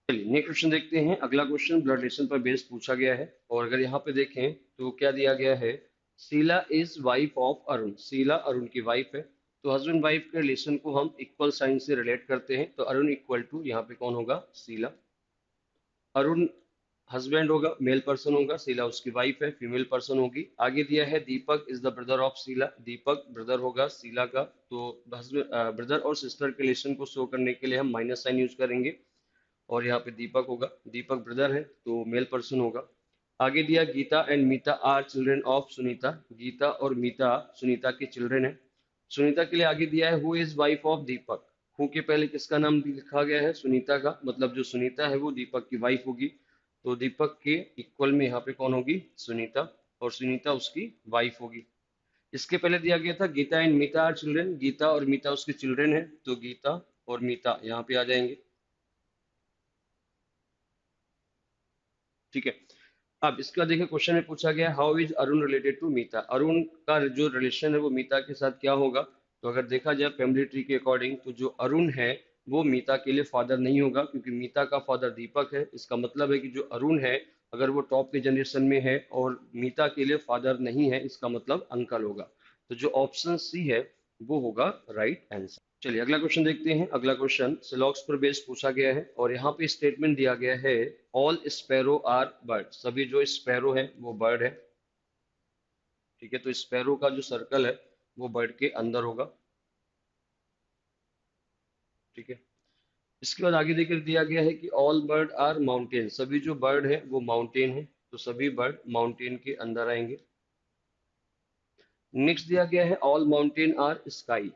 चलिए नेक्स्ट क्वेश्चन देखते हैं। अगला क्वेश्चन ब्लड रिलेशन पर बेस्ड पूछा गया है, और अगर यहाँ पे देखें तो क्या दिया गया है, Sheela is wife of Arun, Sheela Arun की वाइफ है, तो हस्बैंड वाइफ के रिलेशन को हम इक्वल साइन से रिलेट करते हैं, तो अरुण इक्वल टू यहाँ पे कौन होगा, शीला। अरुण हस्बैंड होगा, मेल पर्सन होगा, शीला उसकी वाइफ है, फीमेल पर्सन होगी। आगे दिया है Deepak is the brother of Sheela, Deepak brother होगा शीला का। तो ब्रदर और सिस्टर के रिलेशन को शो करने के लिए हम माइनस साइन यूज करेंगे, और यहाँ पे दीपक होगा, दीपक ब्रदर है तो मेल पर्सन होगा। आगे दिया Geeta and Meeta are children of Sunita, Geeta और मीता सुनीता के चिल्ड्रन है। सुनीता के लिए आगे दिया है who is wife of Deepak, who के पहले किसका नाम लिखा गया है, सुनीता का, मतलब जो सुनीता है वो दीपक की वाइफ होगी। तो दीपक के इक्वल में यहाँ पे कौन होगी, सुनीता, और सुनीता उसकी वाइफ होगी। इसके पहले दिया गया था Geeta and Meeta are children, Geeta और मीता उसके चिल्ड्रन है, तो गीता और मीता यहाँ पे आ जाएंगे। ठीक है। अब इसका देखिए क्वेश्चन में पूछा गया how is Arun related to Meeta, Arun का जो रिलेशन है वो मीता के साथ क्या होगा। तो अगर देखा जाए फैमिली ट्री के अकॉर्डिंग, तो जो अरुण है वो मीता के लिए फादर नहीं होगा, क्योंकि मीता का फादर दीपक है। इसका मतलब है कि जो अरुण है, अगर वो टॉप के जनरेशन में है और मीता के लिए फादर नहीं है, इसका मतलब अंकल होगा। तो जो ऑप्शन सी है वो होगा राइट आंसर। चलिए अगला क्वेश्चन देखते हैं। अगला क्वेश्चन सिलॉक्स पर बेस्ड पूछा गया है, और यहाँ पे स्टेटमेंट दिया गया है ऑल स्पैरो आर बर्ड, सभी जो स्पैरो है वो बर्ड है। ठीक है, तो स्पैरो का जो सर्कल है वो बर्ड के अंदर होगा। ठीक है। इसके बाद आगे देखकर दिया गया है कि ऑल बर्ड आर माउंटेन, सभी जो बर्ड है वो माउंटेन है, तो सभी बर्ड माउंटेन के अंदर आएंगे। नेक्स्ट दिया गया है ऑल माउंटेन आर स्काई,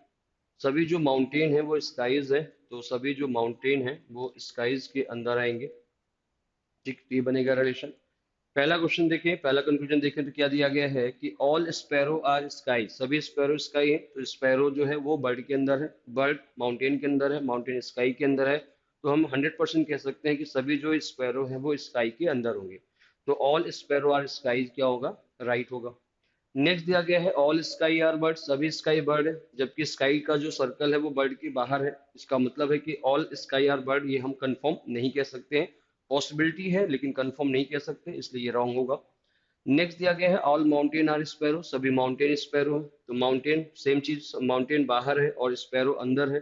सभी जो माउंटेन है वो स्काईज है, तो सभी जो माउंटेन है वो स्काईज के अंदर आएंगे। ठीक, तो ये बनेगा रिलेशन। पहला क्वेश्चन देखें, पहला कंक्लूजन देखें तो क्या दिया गया है कि ऑल स्पैरो आर स्काई, सभी स्पैरो स्काई है, तो स्पैरो जो है वो बर्ड के अंदर है, बर्ड माउंटेन के अंदर है, माउंटेन स्काई के अंदर है। तो हम 100% कह सकते हैं कि सभी जो स्पैरो है वो स्काई के अंदर होंगे। तो ऑल स्पैरो आर स्काई क्या होगा, राइट होगा। नेक्स्ट दिया गया है ऑल स्काई आर बर्ड, सभी स्काई बर्ड है, जबकि स्काई का जो सर्कल है वो बर्ड के बाहर है। इसका मतलब है कि ऑल स्काई आर बर्ड, ये हम कंफर्म नहीं कह सकते हैं, पॉसिबिलिटी है लेकिन कंफर्म नहीं कह सकते, इसलिए ये रॉन्ग होगा। नेक्स्ट दिया गया है ऑल माउंटेन आर स्पैरो, सभी माउंटेन स्पैरो है, तो माउंटेन सेम चीज, माउंटेन बाहर है और स्पैरो अंदर है।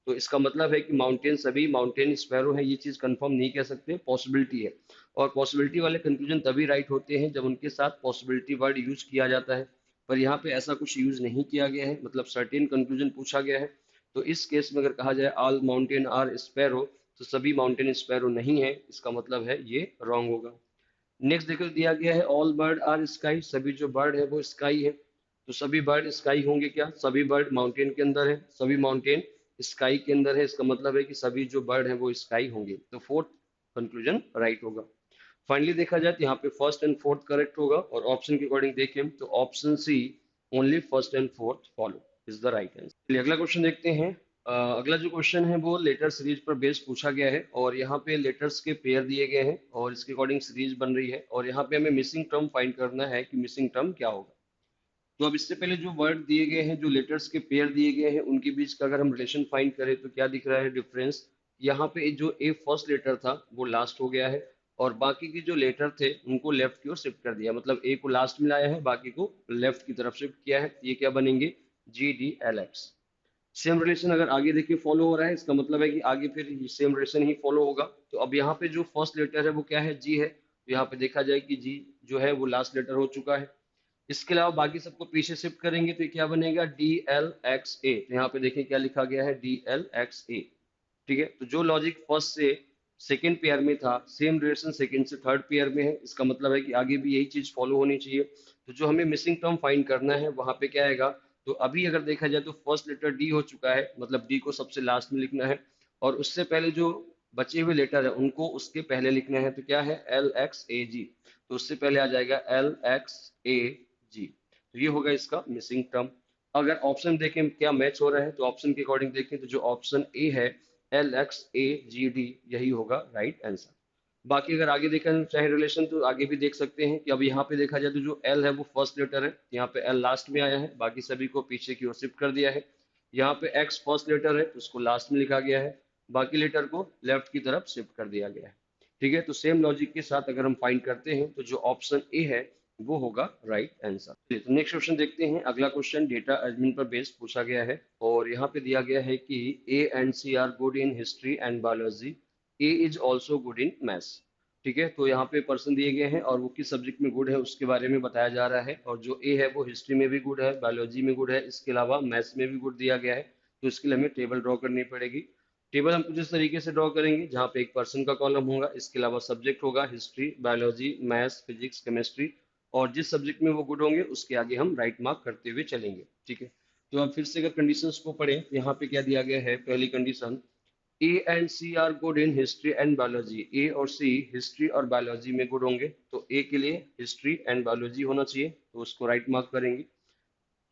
तो इसका मतलब है कि माउंटेन सभी माउंटेन स्पैरो है, ये चीज कंफर्म नहीं कह सकते, पॉसिबिलिटी है। और पॉसिबिलिटी वाले कंक्लूजन तभी राइट होते हैं जब उनके साथ पॉसिबिलिटी वर्ड यूज किया जाता है, पर यहाँ पे ऐसा कुछ यूज नहीं किया गया है, मतलब सर्टेन कंक्लूजन पूछा गया है। तो इस केस में अगर कहा जाए ऑल माउंटेन आर स्पैरो, तो सभी माउंटेन स्पैरो नहीं है, इसका मतलब है ये रॉन्ग होगा। नेक्स्ट देखो दिया गया है ऑल बर्ड आर स्काई, सभी जो बर्ड है वो स्काई है, तो सभी बर्ड स्काई होंगे क्या, सभी बर्ड माउंटेन के अंदर है, सभी माउंटेन स्काई के अंदर है, इसका मतलब है कि सभी जो बर्ड है वो स्काई होंगे, तो फोर्थ कंक्लूजन राइट होगा। फाइनली देखा जाए तो यहाँ पे फर्स्ट एंड फोर्थ करेक्ट होगा, और ऑप्शन के अकॉर्डिंग देखें तो option C only first and fourth follow is the right answer. चलिए अगला क्वेश्चन देखते हैं। अगला जो क्वेश्चन है वो लेटर सीरीज पर बेस्ड पूछा गया है, और यहाँ पे लेटर्स के पेयर दिए गए हैं और इसके अकॉर्डिंग सीरीज बन रही है, और यहाँ पे हमें मिसिंग टर्म फाइंड करना है कि मिसिंग टर्म क्या होगा। तो अब इससे पहले जो वर्ड दिए गए हैं, जो लेटर्स के पेयर दिए गए हैं, उनके बीच का अगर हम रिलेशन फाइंड करें तो क्या दिख रहा है डिफरेंस। यहाँ पे जो ए फर्स्ट लेटर था वो लास्ट हो गया है, और बाकी के जो लेटर थे उनको लेफ्ट की ओर शिफ्ट कर दिया, मतलब ए को लास्ट में लाया है, बाकी को लेफ्ट की तरफ शिफ्ट किया है, ये क्या बनेंगे, GDLX। सेम रिलेशन अगर आगे देखिए फॉलो हो रहा है, इसका मतलब है कि आगे फिर सेम रिलेशन ही फॉलो होगा। तो अब यहाँ पे जो फर्स्ट लेटर है वो क्या है, जी है, तो यहाँ पे देखा जाए कि जी जो है वो लास्ट लेटर हो चुका है। इसके अलावा बाकी सबको पीछे शिफ्ट करेंगे तो ये क्या बनेगा, DLXA, तो यहाँ पे देखें क्या लिखा गया है, DLXA। ठीक है, तो जो लॉजिक फर्स्ट से सेकंड पेयर में था, सेम रिलेशन सेकंड से थर्ड पेयर में है, इसका मतलब है कि आगे भी यही चीज फॉलो होनी चाहिए। तो जो हमें मिसिंग टर्म फाइंड करना है वहां पे क्या आएगा, तो अभी अगर देखा जाए तो फर्स्ट लेटर डी हो चुका है, मतलब डी को सबसे लास्ट में लिखना है, और उससे पहले जो बचे हुए लेटर है उनको उसके पहले लिखना है, तो क्या है, LXAG, तो उससे पहले आ जाएगा LXAG, तो ये होगा इसका मिसिंग टर्म। अगर ऑप्शन देखें क्या मैच हो रहा है, तो ऑप्शन के अकॉर्डिंग देखें तो जो ऑप्शन ए है LXAGD, यही होगा राइट आंसर। बाकी अगर आगे देखा जाए चाहे रिलेशन, तो आगे भी देख सकते हैं कि अब यहाँ पे देखा जाए तो जो एल है वो फर्स्ट लेटर है, यहाँ पे एल लास्ट में आया है, बाकी सभी को पीछे की ओर शिफ्ट कर दिया है। यहाँ पे एक्स फर्स्ट लेटर है तो उसको लास्ट में लिखा गया है, बाकी लेटर को लेफ्ट की तरफ शिफ्ट कर दिया गया है। ठीक है, तो सेम लॉजिक के साथ अगर हम फाइंड करते हैं तो जो ऑप्शन ए है वो होगा राइट आंसर। चलिए तो नेक्स्ट क्वेश्चन देखते हैं। अगला क्वेश्चन डेटा एडमिन पर बेस्ड पूछा गया है, और यहाँ पे दिया गया है कि A and C are good in history and biology, A is also good in maths. ठीक है, तो यहाँ पे पर्सन दिए गए हैं और वो किस सब्जेक्ट में गुड है उसके बारे में बताया जा रहा है। और जो ए है वो हिस्ट्री में भी गुड है, बायोलॉजी में गुड है, इसके अलावा मैथ्स में भी गुड दिया गया है। तो इसके लिए हमें टेबल ड्रॉ करनी पड़ेगी। टेबल हम कुछ इस तरीके से ड्रॉ करेंगे जहाँ पे एक पर्सन का कॉलम होगा, इसके अलावा सब्जेक्ट होगा history, biology, maths, physics, chemistry, और जिस सब्जेक्ट में वो गुड होंगे उसके आगे हम राइट मार्क करते हुए चलेंगे। ठीक है, तो अब फिर से अगर कंडीशंस को पढ़ें तो यहाँ पे क्या दिया गया है। पहली condition, A and C are good in history and biology. A और सी हिस्ट्री और बायोलॉजी में गुड होंगे, तो ए के लिए हिस्ट्री एंड बायोलॉजी होना चाहिए, तो उसको राइट मार्क करेंगे।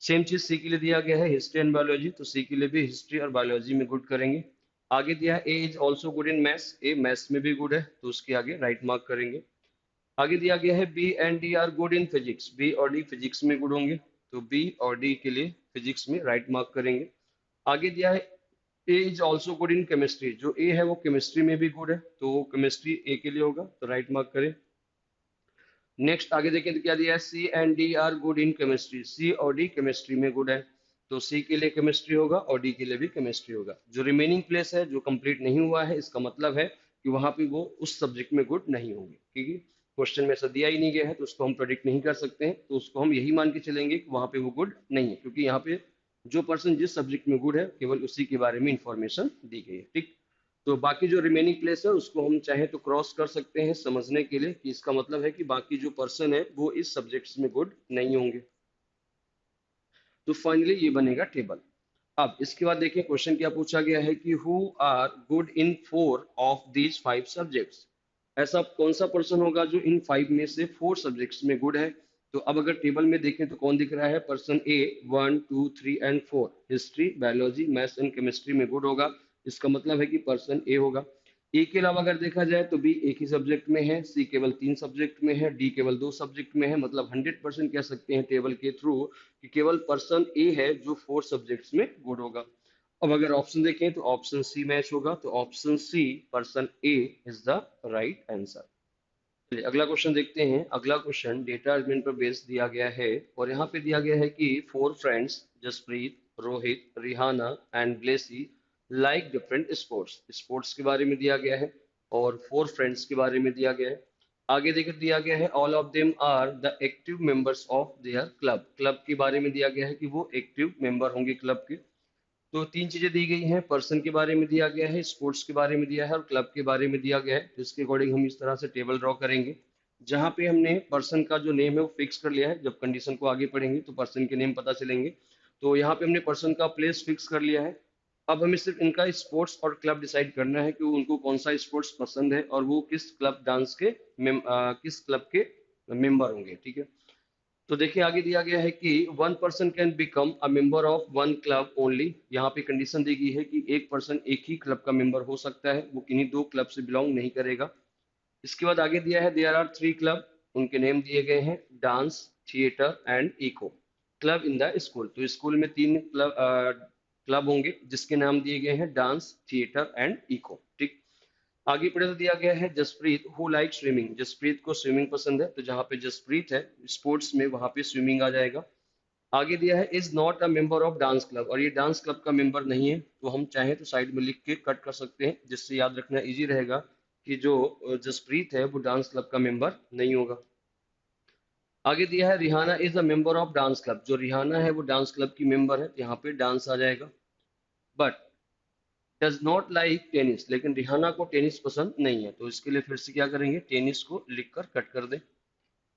सेम चीज सी के लिए दिया गया है, हिस्ट्री एंड बायोलॉजी, तो सी के लिए भी हिस्ट्री और बायोलॉजी में गुड करेंगे। आगे दिया है A is also good in maths, A maths में भी गुड है, तो उसके आगे राइट मार्क करेंगे। आगे दिया गया है B and D are good in physics, B और डी फिजिक्स में गुड होंगे, तो बी और डी के लिए फिजिक्स में राइट मार्क करेंगे। आगे दिया है A is also good in chemistry, जो ए है वो केमिस्ट्री में भी गुड है, तो वो केमिस्ट्री ए के लिए होगा, तो राइट मार्क करें। नेक्स्ट आगे देखें तो क्या दिया है, C and D are good in chemistry, C और डी केमिस्ट्री में गुड है, तो सी के लिए केमिस्ट्री होगा और डी के लिए भी केमिस्ट्री होगा। जो रिमेनिंग प्लेस है जो कंप्लीट नहीं हुआ है, इसका मतलब है कि वहां पे वो उस सब्जेक्ट में गुड नहीं होंगे, क्योंकि क्वेश्चन में ऐसा दिया ही नहीं गया है, तो उसको हम प्रेडिक्ट नहीं कर सकते हैं, तो उसको हम यही मान के चलेंगे कि वहां पे वो गुड नहीं है, क्योंकि यहाँ पे जो पर्सन जिस सब्जेक्ट में गुड है केवल उसी के बारे में इंफॉर्मेशन दी गई है। ठीक, तो बाकी जो रिमेनिंग प्लेस है उसको हम चाहे तो क्रॉस कर सकते हैं समझने के लिए, कि इसका मतलब है कि बाकी जो पर्सन है वो इस सब्जेक्ट्स में गुड नहीं होंगे। तो फाइनली ये बनेगा टेबल। अब इसके बाद देखिए क्वेश्चन क्या पूछा गया है कि who are good in 4 of these 5 subjects. ऐसा कौन सा पर्सन होगा जो इन 5 में से 4 सब्जेक्ट्स में गुड है। तो अब अगर टेबल में देखें तो कौन दिख रहा है, person A 1 2 3 and 4 history, biology, maths and chemistry में गुड होगा, इसका मतलब है कि पर्सन ए होगा। ए के अलावा अगर देखा जाए तो बी एक ही सब्जेक्ट में है, सी केवल 3 सब्जेक्ट में है, डी केवल 2 सब्जेक्ट में है, मतलब 100% कह सकते हैं टेबल के थ्रू कि केवल पर्सन ए है जो 4 सब्जेक्ट्स में गुड होगा। अब अगर ऑप्शन देखें तो ऑप्शन सी मैच होगा, तो option C person A is the right answer. चलिए अगला क्वेश्चन देखते हैं। अगला क्वेश्चन डेटा आर्गुमेंट पर बेस दिया गया है और यहाँ पे दिया गया है कि 4 friends Jasprit, Rohit, Rihana and Glacy like different sports, sports के बारे में दिया गया है और 4 फ्रेंड्स के बारे में दिया गया है। आगे देखकर दिया गया है all of them are the active members of their club, club के बारे में दिया गया है कि वो एक्टिव मेंबर होंगे क्लब के। तो 3 चीजें दी गई हैं, पर्सन के बारे में दिया गया है, स्पोर्ट्स के बारे में दिया है और क्लब के बारे में दिया गया है। तो इसके अकॉर्डिंग हम इस तरह से टेबल ड्रॉ करेंगे जहां पे हमने पर्सन का जो नेम है वो फिक्स कर लिया है। जब कंडीशन को आगे पढ़ेंगे तो पर्सन के नेम पता चलेंगे। तो यहाँ पे हमने पर्सन का प्लेस फिक्स कर लिया है। अब हमें सिर्फ इनका स्पोर्ट्स और क्लब डिसाइड करना है कि उनको कौन सा स्पोर्ट्स पसंद है और वो किस क्लब डांस के किस क्लब के मेंबर होंगे। ठीक है, तो देखिए आगे दिया गया है कि 1 person can become a member of 1 club only. यहाँ पे कंडीशन दी गई है कि एक पर्सन एक ही क्लब का मेंबर हो सकता है, वो किन्हीं 2 क्लब से बिलोंग नहीं करेगा। इसके बाद आगे दिया है देयर आर 3 क्लब, उनके नेम दिए गए हैं dance, theatre and eco club in the school. तो स्कूल में 3 क्लब क्लब होंगे जिसके नाम दिए गए हैं डांस, थिएटर एंड इको। ठीक, आगे पढ़े तो दिया गया है Jasprit who like swimming, Jasprit को स्विमिंग पसंद है, तो जहां पे जसप्रीत है स्पोर्ट्स में वहां पे स्विमिंग आ जाएगा। आगे दिया है is not a member of dance club, और ये डांस क्लब का मेंबर नहीं है, तो हम चाहे तो साइड में लिख के कट कर सकते हैं जिससे याद रखना इजी रहेगा कि जो जसप्रीत है वो डांस क्लब का मेंबर नहीं होगा। आगे दिया है Rihana is a member of dance club, जो रिहाना है वो डांस क्लब की मेंबर है, तो यहाँ पे डांस आ जाएगा। But does not like tennis, लेकिन रिहाना को टेनिस पसंद नहीं है, तो इसके लिए फिर से क्या करेंगे, टेनिस को लिखकर कट कर दें।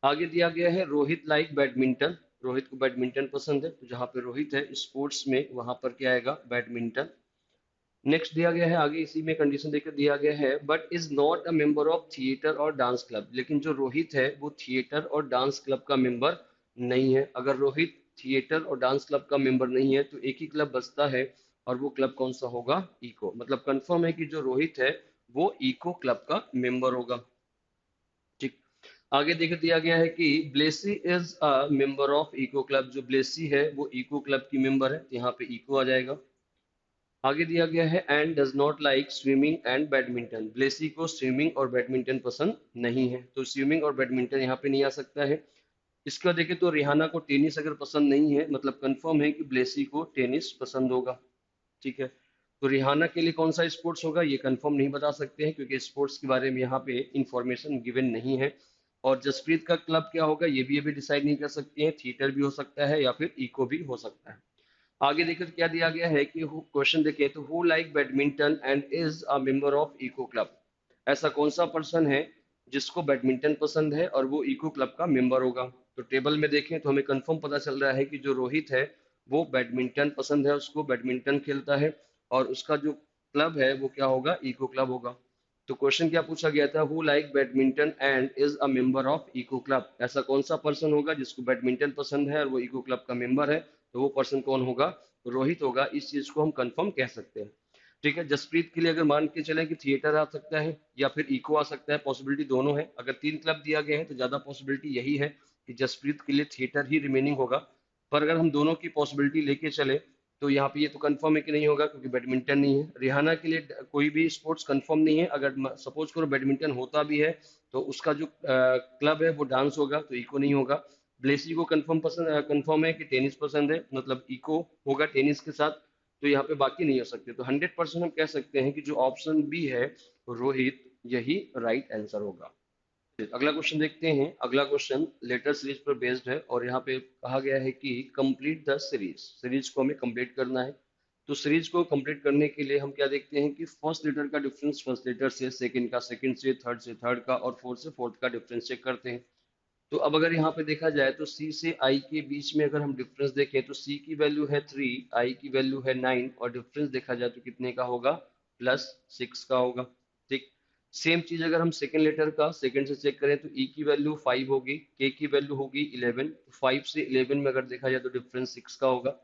आगे दिया गया है रोहित लाइक बैडमिंटन, रोहित को बैडमिंटन पसंद है, तो जहां पे रोहित है स्पोर्ट्स में वहां पर क्या आएगा, बैडमिंटन। नेक्स्ट दिया गया है आगे इसी में कंडीशन देकर दिया गया है but is not a member of theatre और डांस क्लब, लेकिन जो रोहित है वो थिएटर और डांस क्लब का मेंबर नहीं है। अगर रोहित थिएटर और डांस क्लब का मेंबर नहीं है तो एक ही क्लब बचता है, और वो क्लब कौन सा होगा, इको। मतलब कंफर्म है कि जो रोहित है वो इको क्लब का मेंबर होगा। ठीक, आगे देख दिया गया है कि Blessy is a member of eco club, जो ब्लेसी है वो इको क्लब की मेंबर है, तो यहाँ पे इको आ जाएगा। आगे दिया गया है and does not like swimming and badminton, Blessy को स्विमिंग और बैडमिंटन पसंद नहीं है, तो स्विमिंग और बैडमिंटन यहाँ पे नहीं आ सकता है। इसका देखें तो रिहाना को टेनिस अगर पसंद नहीं है, मतलब कंफर्म है कि ब्लेसी को टेनिस पसंद होगा। ठीक है, तो रिहाना के लिए कौन सा स्पोर्ट्स होगा ये कंफर्म नहीं बता सकते हैं, क्योंकि स्पोर्ट्स के बारे में यहाँ पे इंफॉर्मेशन गिवन नहीं है। और जसप्रीत का क्लब क्या होगा ये भी अभी डिसाइड नहीं कर सकते हैं, थिएटर भी हो सकता है या फिर इको भी हो सकता है। आगे देखो तो क्या दिया गया है कि क्वेश्चन देखिए तो who like badminton and is a member of eco club. ऐसा कौन सा पर्सन है जिसको बैडमिंटन पसंद है और वो इको क्लब का मेंबर होगा। तो टेबल में देखें तो हमें कंफर्म पता चल रहा है कि जो रोहित है वो बैडमिंटन पसंद है, उसको बैडमिंटन खेलता है, और उसका जो क्लब है वो क्या होगा, इको क्लब होगा। तो क्वेश्चन क्या पूछा गया था, who like badminton and is a member of eco club. ऐसा कौन सा पर्सन होगा जिसको बैडमिंटन पसंद है और वो इको क्लब का मेंबर है। तो वो पर्सन कौन होगा, रोहित होगा। इस चीज को हम कंफर्म कह सकते हैं। ठीक है, जसप्रीत के लिए अगर मान के चले कि थिएटर आ सकता है या फिर इको आ सकता है, पॉसिबिलिटी दोनों है। अगर 3 क्लब दिया गया है तो ज्यादा पॉसिबिलिटी यही है कि जसप्रीत के लिए थिएटर ही रिमेनिंग होगा। पर अगर हम दोनों की पॉसिबिलिटी लेके चले तो यहाँ पे ये तो कंफर्म है कि नहीं होगा, क्योंकि बैडमिंटन नहीं है। रिहाना के लिए कोई भी स्पोर्ट्स कंफर्म नहीं है। अगर सपोज करो बैडमिंटन होता भी है तो उसका जो क्लब है वो डांस होगा, तो इको नहीं होगा। ब्लेसी को कंफर्म है कि टेनिस पसंद है, मतलब इको होगा टेनिस के साथ। तो यहाँ पे बाकी नहीं हो सकते। तो 100% हम कह सकते हैं कि जो ऑप्शन बी है रोहित, यही राइट आंसर होगा। अगला क्वेश्चन देखते हैं। अगला क्वेश्चन लेटर सीरीज पर बेस्ड है और यहाँ पे कहा गया है कि कंप्लीट द सीरीज। सीरीज को हमें कंप्लीट करना है। तो सीरीज को कंप्लीट करने के लिए हम क्या देखते हैं कि फर्स्ट लेटर का डिफरेंस फर्स्ट लेटर से, सेकंड का सेकंड से थर्ड का, और फोर्थ से फोर्थ का डिफरेंस चेक करते हैं। तो अब अगर यहाँ पे देखा जाए तो सी से आई के बीच में अगर हम डिफरेंस देखें तो सी की वैल्यू है 3, आई की वैल्यू है 9, और डिफरेंस देखा जाए तो कितने का होगा, +6 का होगा। ठीक। सेम चीज अगर हम सेकंड लेटर का सेकंड से चेक करें तो ई की वैल्यू 5 होगी, के की वैल्यू होगी 11, 5 से 11 में अगर देखा जाए तो डिफरेंस 6 का होगा।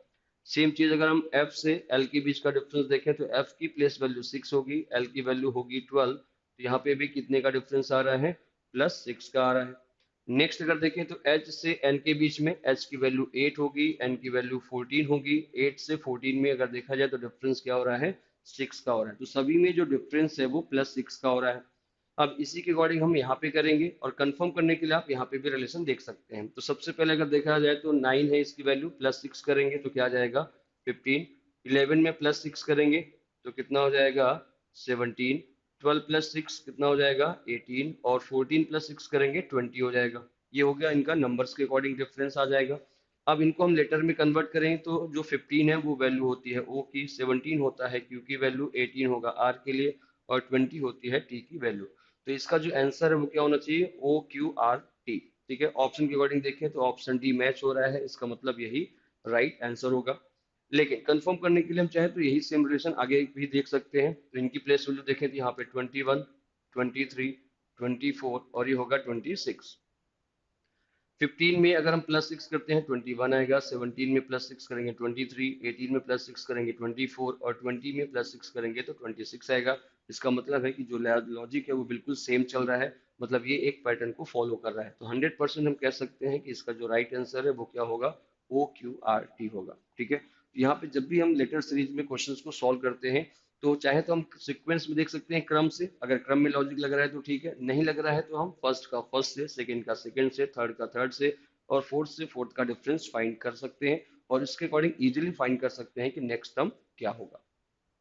सेम चीज अगर हम एफ से एल के बीच का डिफरेंस देखें तो एफ की प्लेस वैल्यू 6 होगी, एल की वैल्यू होगी 12। तो यहाँ पे भी कितने का डिफरेंस आ रहा है, +6 का आ रहा है। नेक्स्ट अगर देखें तो एच से एन के बीच में एच की वैल्यू 8 होगी, एन की वैल्यू 14 होगी। 8 से 14 में अगर देखा जाए तो डिफरेंस क्या हो रहा है, 6 का हो रहा है। तो सभी में जो डिफरेंस है वो +6 का हो रहा है। अब इसी के अकॉर्डिंग हम यहाँ पे करेंगे, और कंफर्म करने के लिए आप यहाँ पे भी रिलेशन देख सकते हैं। तो सबसे पहले अगर देखा जाए तो 9 है इसकी वैल्यू, +6 करेंगे तो क्या आ जाएगा, 15। 11 में +6 करेंगे तो कितना हो जाएगा, 17। 12 प्लस 6 कितना हो जाएगा, 18। और 14 प्लस 6 करेंगे 20 हो जाएगा। ये हो गया इनका नंबर्स के अकॉर्डिंग डिफरेंस आ जाएगा। अब इनको हम लेटर में कन्वर्ट करें तो जो 15 है वो वैल्यू होती है ओ की, 17 होता है क्यू की वैल्यू, 18 होगा आर के लिए, और 20 होती है टी की वैल्यू। तो इसका जो आंसर है वो क्या होना चाहिए, ओ क्यू आर टी। ठीक है, ऑप्शन के अकॉर्डिंग देखें तो ऑप्शन डी मैच हो रहा है, इसका मतलब यही राइट आंसर होगा। लेकिन कंफर्म करने के लिए हम चाहे तो यही सेम रिलेशन आगे भी देख सकते हैं। तो इनकी प्लेस वैल्यू देखें तो यहाँ पे 21, 23, 24, और ये होगा 26। 15 में अगर हम +6 करते हैं 21 आएगा, 17 में +6 करेंगे 23, 18 में +6 करेंगे 24, और 20 में +6 करेंगे तो 26 आएगा। इसका मतलब है कि जो लॉजिक है वो बिल्कुल सेम चल रहा है, मतलब ये एक पैटर्न को फॉलो कर रहा है। तो 100% हम कह सकते हैं कि इसका जो राइट आंसर है वो क्या होगा, ओ क्यू आर टी होगा। ठीक है, तो यहाँ पे जब भी हम लेटर सीरीज में क्वेश्चंस को सॉल्व करते हैं तो चाहे तो हम सीक्वेंस में देख सकते हैं, क्रम से। अगर क्रम में लॉजिक लग रहा है तो ठीक है, नहीं लग रहा है तो हम फर्स्ट का फर्स्ट से, सेकंड का सेकंड से, थर्ड का थर्ड से, और फोर्थ से फोर्थ का डिफरेंस फाइंड कर सकते हैं, और इसके अकॉर्डिंग इजीली फाइंड कर सकते हैं कि नेक्स्ट टर्म क्या होगा।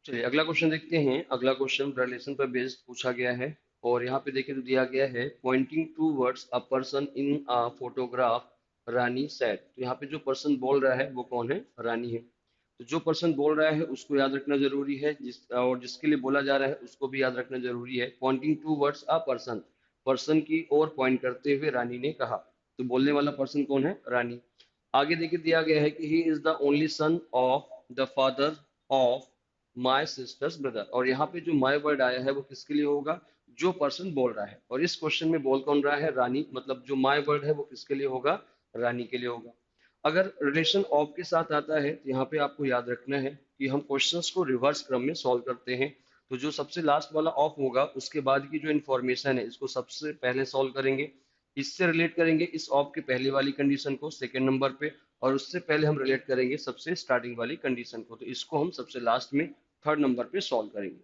चलिए अगला क्वेश्चन देखते हैं। अगला क्वेश्चन रिलेशन पर बेस्ड पूछा गया है, और यहाँ पे देखें तो दिया गया है pointing towards a person in a photograph, Rani said. तो यहाँ पे जो पर्सन बोल रहा है वो कौन है, रानी है। तो जो पर्सन बोल रहा है उसको याद रखना जरूरी है, और जिसके लिए बोला जा रहा है उसको भी याद रखना जरूरी है। Pointing towards a person, person की ओर पॉइंट करते हुए रानी ने कहा। तो बोलने वाला पर्सन कौन है, रानी। आगे देखिए दिया गया है कि ही is the only son of the father of my sisters brother. और यहाँ पे जो माई वर्ड आया है वो किसके लिए होगा, जो पर्सन बोल रहा है। और इस क्वेश्चन में बोल कौन रहा है, रानी। मतलब जो माई वर्ड है वो किसके लिए होगा, रानी के लिए होगा। अगर रिलेशन ऑफ के साथ आता है तो यहाँ पे आपको याद रखना है कि हम क्वेश्चंस को रिवर्स क्रम में सॉल्व करते हैं। तो जो सबसे लास्ट वाला ऑफ होगा उसके बाद की जो इन्फॉर्मेशन है इसको सबसे पहले सॉल्व करेंगे। इससे रिलेट करेंगे इस ऑफ के पहले वाली कंडीशन को सेकंड नंबर पे, और उससे पहले हम रिलेट करेंगे सबसे स्टार्टिंग वाली कंडीशन को। तो इसको हम सबसे लास्ट में थर्ड नंबर पे सॉल्व करेंगे।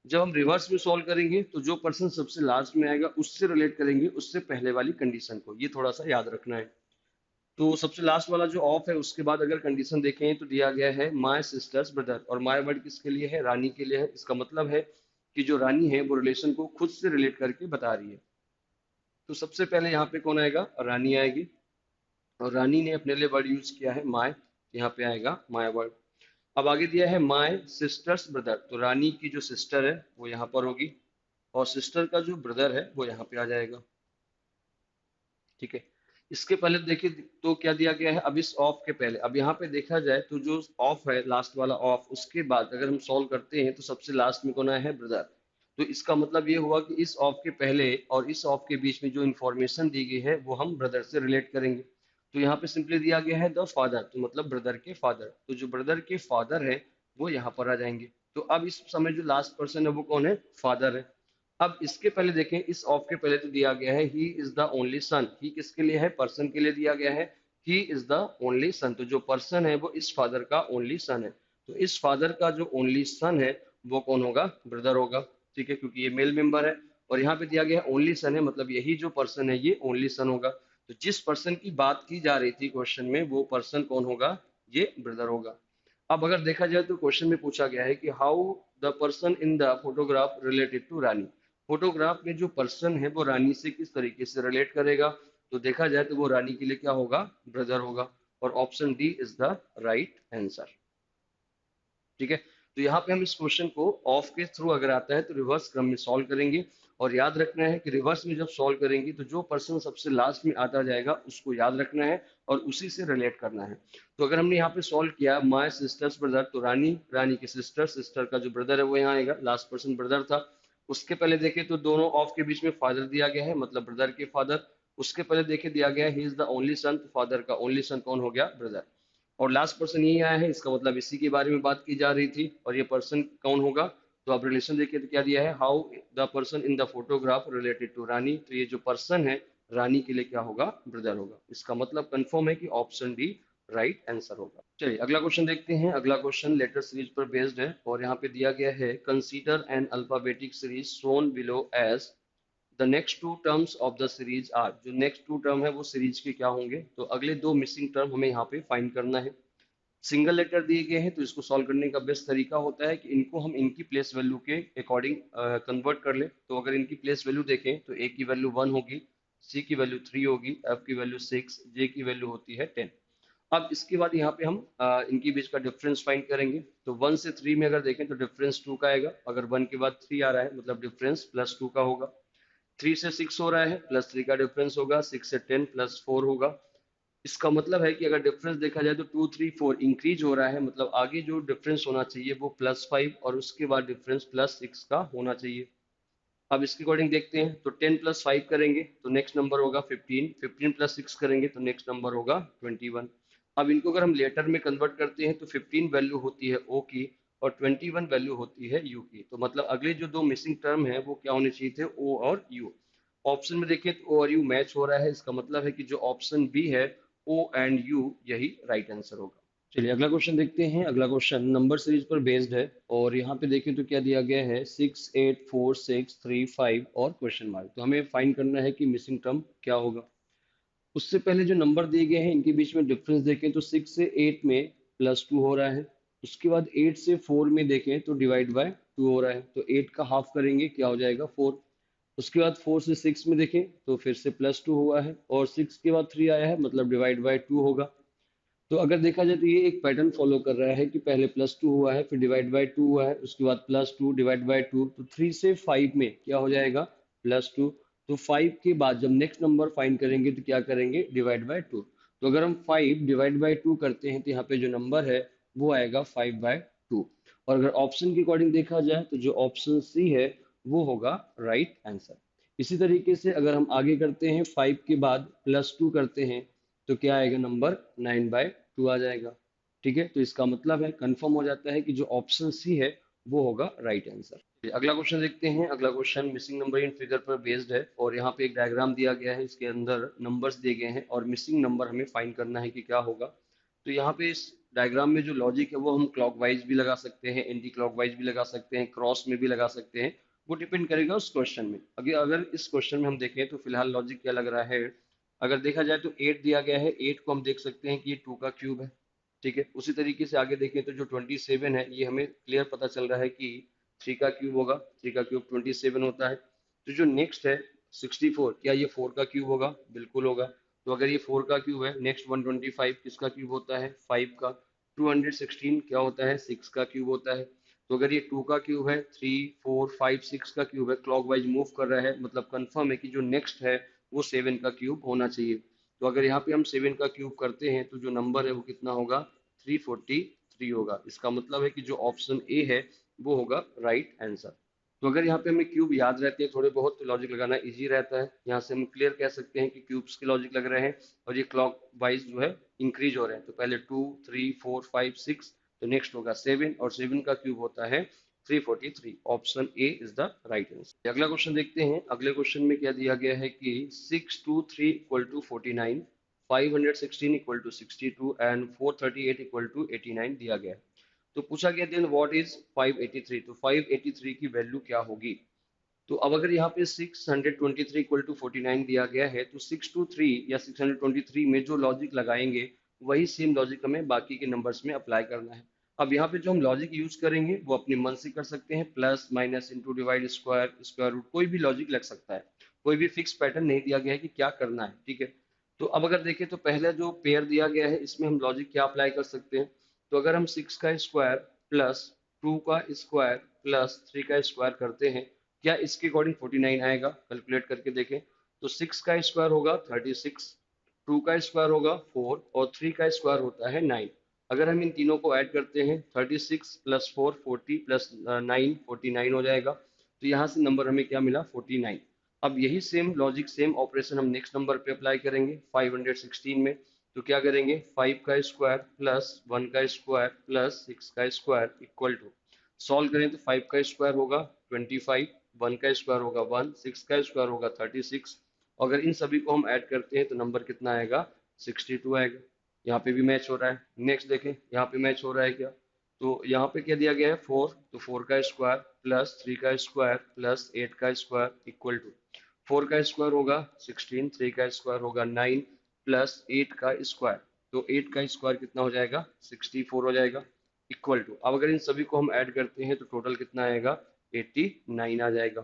जब हम रिवर्स में सॉल्व करेंगे तो जो पर्सन सबसे लास्ट में आएगा उससे रिलेट करेंगे उससे पहले वाली कंडीशन को। ये थोड़ा सा याद रखना है। तो सबसे लास्ट वाला जो ऑफ है उसके बाद अगर कंडीशन देखें तो दिया गया है माय सिस्टर्स ब्रदर, और माय वर्ड किसके लिए है? रानी के लिए है। इसका मतलब है कि जो रानी है वो रिलेशन को खुद से रिलेट करके बता रही है। तो सबसे पहले यहाँ पे कौन आएगा? रानी आएगी, और रानी ने अपने लिए वर्ड यूज किया है माय, यहाँ पे आएगा माय वर्ड। अब आगे दिया है माय सिस्टर्स ब्रदर, तो रानी की जो सिस्टर है वो यहाँ पर होगी, और सिस्टर का जो ब्रदर है वो यहाँ पे आ जाएगा। ठीक है, इसके पहले देखिए तो क्या दिया गया है? अब इस ऑफ के पहले, अब यहाँ पे देखा जाए तो जो ऑफ है लास्ट वाला ऑफ, उसके बाद अगर हम सॉल्व करते हैं तो सबसे लास्ट में कौन आया है? ब्रदर। तो इसका मतलब ये हुआ कि इस ऑफ के पहले और इस ऑफ के बीच में जो इंफॉर्मेशन दी गई है वो हम ब्रदर से रिलेट करेंगे। तो यहाँ पे सिंपली दिया गया है द फादर, तो मतलब ब्रदर के फादर, तो जो ब्रदर के फादर है वो यहाँ पर आ जाएंगे। तो अब इस समय जो लास्ट पर्सन है वो कौन है? फादर है। अब इसके पहले देखें, इस ऑफ के पहले तो दिया गया है he is the only son. He किसके लिए है? पर्सन के लिए दिया गया है। He is the only son, तो जो पर्सन है वो इस फादर का ओनली सन है। तो इस फादर का जो ओनली सन है वो कौन होगा? ब्रदर होगा। ठीक है, क्योंकि ये मेल मेंबर है, और यहाँ पे दिया गया है ओनली सन है, मतलब यही जो पर्सन है ये ओनली सन होगा। तो जिस पर्सन की बात की जा रही थी क्वेश्चन में वो पर्सन कौन होगा? ये ब्रदर होगा। अब अगर देखा जाए तो क्वेश्चन में पूछा गया है कि how the person in the photograph related to Rani. Photograph में जो पर्सन है वो रानी से किस तरीके से रिलेट करेगा? तो देखा जाए तो वो रानी के लिए क्या होगा? ब्रदर होगा, और option D is the right answer. ठीक है, तो यहाँ पे हम इस क्वेश्चन को ऑफ के थ्रू अगर आता है तो रिवर्स क्रम में सॉल्व करेंगे, और याद रखना है कि रिवर्स में जब सॉल्व करेंगे तो जो पर्सन सबसे लास्ट में आता जाएगा उसको याद रखना है और उसी से रिलेट करना है। तो अगर हमने यहाँ पे सॉल्व किया माय सिस्टर्स ब्रदर, तो रानी, रानी की सिस्टर, सिस्टर का जो ब्रदर है वो यहाँ आएगा, लास्ट पर्सन ब्रदर था। उसके पहले देखें तो दोनों ऑफ के बीच में फादर दिया गया है, मतलब ब्रदर के फादर। उसके पहले देखे दिया गया है he is the only son, तो फादर का ओनली सन कौन हो गया? ब्रदर। और लास्ट पर्सन यही आया है, इसका मतलब इसी के बारे में बात की जा रही थी, और ये पर्सन कौन होगा? तो आप रिलेशन देखिए तो क्या दिया है? How the person in the photograph related to Rani, तो ये जो पर्सन है रानी के लिए क्या होगा? ब्रदर होगा। इसका मतलब कंफर्म है कि ऑप्शन डी राइट आंसर होगा। चलिए अगला क्वेश्चन देखते हैं। अगला क्वेश्चन लेटर सीरीज पर बेस्ड है, और यहाँ पे दिया गया है consider an alphabetic series shown below as the next two terms of the series are. जो नेक्स्ट टू टर्म है वो सीरीज के क्या होंगे? तो अगले दो मिसिंग टर्म हमें यहाँ पे फाइंड करना है। सिंगल लेटर दिए गए हैं तो इसको सॉल्व करने का बेस्ट तरीका होता है कि इनको हम इनकी प्लेस वैल्यू के अकॉर्डिंग कन्वर्ट कर ले। तो अगर इनकी प्लेस वैल्यू देखें तो ए की वैल्यू 1 होगी, सी की वैल्यू 3 होगी, एफ की वैल्यू 6, जे की वैल्यू होती है 10। अब इसके बाद यहाँ पे हम इनकी बीच का डिफरेंस फाइंड करेंगे। तो 1 से 3 में अगर देखें तो डिफरेंस 2 का आएगा, अगर 1 के बाद 3 आ रहा है मतलब डिफरेंस प्लस 2 का होगा। 3 से 6 हो रहा है, प्लस 3 का डिफरेंस होगा। 6 से 10 प्लस 4 होगा। इसका मतलब है कि अगर डिफरेंस देखा जाए तो 2 3 4 इंक्रीज हो रहा है, मतलब आगे जो डिफरेंस होना चाहिए वो +5 और उसके बाद डिफरेंस +6 का होना चाहिए। अब इसके अकॉर्डिंग देखते हैं, तो 10 + 5 करेंगे तो नेक्स्ट नंबर होगा 15, 15 + 6 करेंगे तो नेक्स्ट नंबर होगा 21। अब इनको अगर हम लेटर में कन्वर्ट करते हैं तो 15 वैल्यू होती है ओ की, और 21 वैल्यू होती है यू की। तो मतलब अगले जो दो मिसिंग टर्म है वो क्या होने चाहिए थे? ओ और यू। ऑप्शन में देखिए तो ओ और यू मैच हो रहा है, इसका मतलब है कि जो ऑप्शन बी है ओ एंड यू यही राइट आंसर होगा। चलिए अगला क्वेश्चन देखते हैं। अगला क्वेश्चन नंबर सीरीज पर बेस्ड है, और यहाँ पे देखिए तो क्या दिया गया है? 6 8 4 6 3 5 और क्वेश्चन मार्क। तो हमें फाइंड करना है कि मिसिंग टर्म क्या होगा। उससे पहले जो नंबर दिए गए हैं इनके बीच में डिफरेंस देखें तो 6 से 8 में +2 हो रहा है। उसके बाद 8 से 4 में देखें तो डिवाइड बाय 2 हो रहा है, तो 8 का हाफ करेंगे क्या हो जाएगा? 4। उसके बाद 4 से 6 में देखें तो फिर से +2 हुआ है, और 6 के बाद 3 आया है मतलब डिवाइड बाय 2 होगा। तो अगर देखा जाए तो ये एक पैटर्न फॉलो कर रहा है कि पहले +2 हुआ है, फिर डिवाइड बाय 2 हुआ है, उसके बाद +2 डिवाइड बाय 2, तो 3 से 5 में क्या हो जाएगा? +2। तो 5 के बाद जब नेक्स्ट नंबर फाइंड करेंगे तो क्या करेंगे? Divide by 2। तो अगर हम 5 डिवाइड बाय 2 करते हैं तो यहाँ पे जो नंबर है वो आएगा 5/2। और अगर ऑप्शन के अकॉर्डिंग देखा जाए तो जो ऑप्शन सी है वो होगा राइट आंसर। इसी तरीके से अगर हम आगे करते हैं 5 के बाद +2 करते हैं तो क्या आएगा? नंबर 9/2 आ जाएगा। ठीक है, तो इसका मतलब है कंफर्म हो जाता है कि जो ऑप्शन सी है वो होगा राइट आंसर। अगला क्वेश्चन देखते हैं। अगला question missing number in figure पर बेस्ड है, और यहाँ पे एक डायग्राम दिया गया है, इसके अंदर नंबर्स दिए गए हैं और मिसिंग नंबर हमें फाइंड करना है कि क्या होगा। तो यहाँ पे इस डायग्राम में जो लॉजिक है वो हम क्लॉकवाइज भी लगा सकते हैं, एंटी क्लॉकवाइज भी लगा सकते हैं, क्रॉस में भी लगा सकते हैं। वो डिपेंड करेगा उस क्वेश्चन में। अगर अगर इस क्वेश्चन में हम देखें तो फिलहाल लॉजिक क्या लग रहा है? अगर देखा जाए तो 8 दिया गया है, 8 को हम देख सकते हैं कि ये 2 का क्यूब है। ठीक है, उसी तरीके से आगे देखें तो जो 27 है ये हमें क्लियर पता चल रहा है कि 3 का क्यूब होगा, 3 का क्यूब 27 होता है। तो जो नेक्स्ट है 64, क्या ये 4 का क्यूब होगा? बिल्कुल होगा। तो अगर ये 4 का क्यूब है, नेक्स्ट 125 किसका क्यूब होता है? 5 का। 216 क्या होता है? 6 का क्यूब होता है। तो अगर ये 2 का क्यूब है, 3 4 5 6 का क्यूब है, क्लॉकवाइज मूव कर रहा है, मतलब कंफर्म है कि जो नेक्स्ट है वो 7 का क्यूब होना चाहिए। तो अगर यहाँ पे हम 7 का क्यूब करते हैं तो जो नंबर है वो कितना होगा? 343 होगा। इसका मतलब है कि जो ऑप्शन ए है वो होगा राइट आंसर। तो अगर यहाँ पे हमें क्यूब याद रहते हैं थोड़े बहुत तो लॉजिक लगाना इजी रहता है। यहाँ से हम क्लियर कह सकते हैं कि क्यूब्स के लॉजिक लग रहे हैं और ये क्लॉक वाइज जो है इंक्रीज हो रहे हैं। तो पहले 2 3 4 5 6, तो नेक्स्ट होगा 7 और 7 का क्यूब होता है 343। Option A is the right answer. अगला क्वेश्चन देखते हैं। अगले क्वेश्चन में क्या दिया गया है कि 623 equal to 49, 516 equal to 62 and 438 equal to 89 दिया गया है। तो पूछा गया देन व्हाट इज 583। तो 583 की वैल्यू क्या होगी? तो अब अगर यहाँ पे 623 इक्वल टू 49 दिया गया है तो 623 या 623 में जो लॉजिक लगाएंगे वही सेम लॉजिक हमें बाकी के नंबर्स में अप्लाई करना है। अब यहाँ पे जो हम लॉजिक यूज करेंगे वो अपने मन से कर सकते हैं, plus minus into divide square square root, कोई भी लॉजिक लग सकता है। कोई भी फिक्स पैटर्न नहीं दिया गया है कि क्या करना है। ठीक है, तो अब अगर देखें तो पहले जो पेयर दिया गया है इसमें हम लॉजिक क्या अप्लाई कर सकते हैं? तो अगर हम 6 का स्क्वायर प्लस 2 का स्क्वायर प्लस 3 का स्क्वायर करते हैं, क्या इसके अकॉर्डिंग 49 आएगा? कैलकुलेट करके देखें। तो 6 का स्क्वायर होगा 36, 2 का स्क्वायर होगा 4 और 3 का स्क्वायर होता है 9। अगर हम इन तीनों को ऐड करते हैं 36 प्लस 4 40 प्लस 9 49 हो जाएगा। तो यहाँ से नंबर हमें क्या मिला? 49। अब यही सेम लॉजिक सेम ऑपरेशन हम नेक्स्ट नंबर पे अप्लाई करेंगे 516 में। तो क्या करेंगे? 5 का स्क्वायर प्लस 1 का स्क्वायर प्लस 6 का स्क्वायर इक्वल टू, सॉल्व करें तो 5 का स्क्वायर होगा 25, 1 का स्क्वायर होगा 1, 6 का स्क्वायर होगा 36। अगर इन सभी को हम ऐड करते हैं तो नंबर कितना आएगा? 62 आएगा। यहाँ पे भी मैच हो रहा है। नेक्स्ट देखें यहाँ पे मैच हो रहा है क्या? तो यहाँ पे क्या दिया गया है? 4, तो 4 का स्क्वायर प्लस 3 का स्क्वायर प्लस 8 का स्क्वायर इक्वल टू, 4 का स्क्वायर होगा 16, 3 का स्क्वायर होगा 9 प्लस 8 का स्क्वायर, तो 8 का स्क्वायर कितना हो जाएगा? 64 हो जाएगा इक्वल टू। अब अगर इन सभी को हम ऐड करते हैं तो टोटल कितना आएगा? 89 आ जाएगा।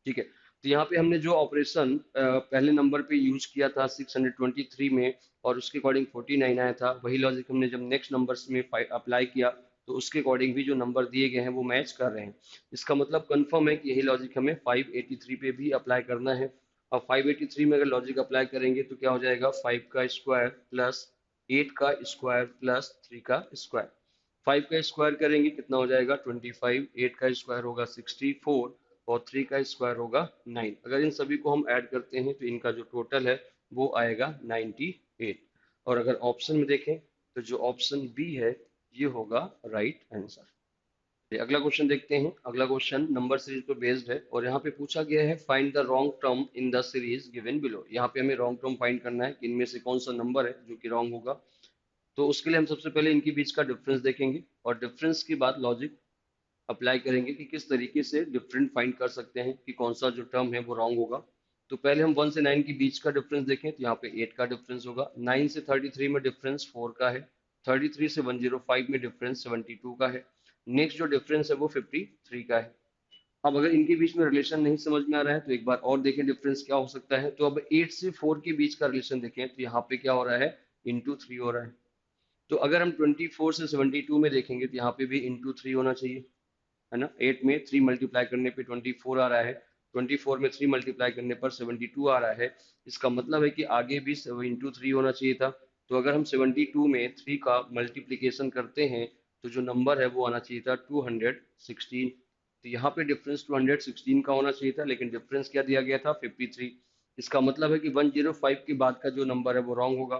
ठीक है, तो यहाँ पे हमने जो ऑपरेशन पहले नंबर पे यूज किया था 623 में और उसके अकॉर्डिंग 49 आया था, वही लॉजिक हमने जब नेक्स्ट नंबर्स में अप्लाई किया तो उसके अकॉर्डिंग भी जो नंबर दिए गए हैं वो मैच कर रहे हैं। इसका मतलब कंफर्म है कि यही लॉजिक हमें 583 पे भी अप्लाई करना है। अब 583 में अगर लॉजिक अप्लाई करेंगे तो क्या हो जाएगा? 5 का स्क्वायर प्लस 8 का स्क्वायर प्लस 3 का स्क्वायर। 5 का स्क्वायर करेंगे कितना हो जाएगा? 25, 8 का स्क्वायर होगा 64 और 3 का स्क्वायर होगा 9। अगर इन सभी को हम ऐड करते हैं तो इनका जो टोटल है वो आएगा 98। और अगर ऑप्शन में देखें तो जो ऑप्शन बी है ये होगा राइट आंसर। अगला क्वेश्चन देखते हैं। अगला क्वेश्चन नंबर सीरीज पर बेस्ड है और यहाँ पे पूछा गया है find the wrong term in the series given below. यहाँ पे हमें रॉन्ग टर्म फाइंड करना है कि इनमें से कौन सा नंबर है जो कि रॉन्ग होगा। तो उसके लिए हम सबसे पहले इनके बीच का डिफरेंस देखेंगे और डिफरेंस के बाद लॉजिक अप्लाई करेंगे कि किस तरीके से डिफरेंट फाइंड कर सकते हैं कि कौन सा जो टर्म है वो रॉन्ग होगा। तो पहले हम 1 से 9 के बीच का डिफरेंस देखें तो यहाँ पे 8 का डिफरेंस होगा। 9 से 33 में डिफरेंस 4 का है। 33 से 105 में डिफरेंस 72 का है। नेक्स्ट जो डिफरेंस है वो 53 का है। अब अगर इनके बीच में रिलेशन नहीं समझ में आ रहा है तो एक बार और देखें डिफरेंस क्या हो सकता है। तो अब 8 से 4 के बीच का रिलेशन देखें तो यहाँ पे क्या हो रहा है? इंटू 3 हो रहा है। तो अगर हम 24 से 72 में देखेंगे तो यहाँ पे भी इंटू 3 होना चाहिए, है ना। 8 में 3 मल्टीप्लाई करने पे 24 आ रहा है, 24 में 3 मल्टीप्लाई करने पर 72 आ रहा है। इसका मतलब है कि आगे भी इंटू 3 होना चाहिए था। तो अगर हम 72 में 3 का मल्टीप्लीकेशन करते हैं तो जो नंबर है वो आना चाहिए था 216। तो यहाँ पे डिफरेंस 216 का होना चाहिए था लेकिन डिफरेंस क्या दिया गया था? 53। इसका मतलब है कि 105 के बाद का जो नंबर है वो रॉन्ग होगा।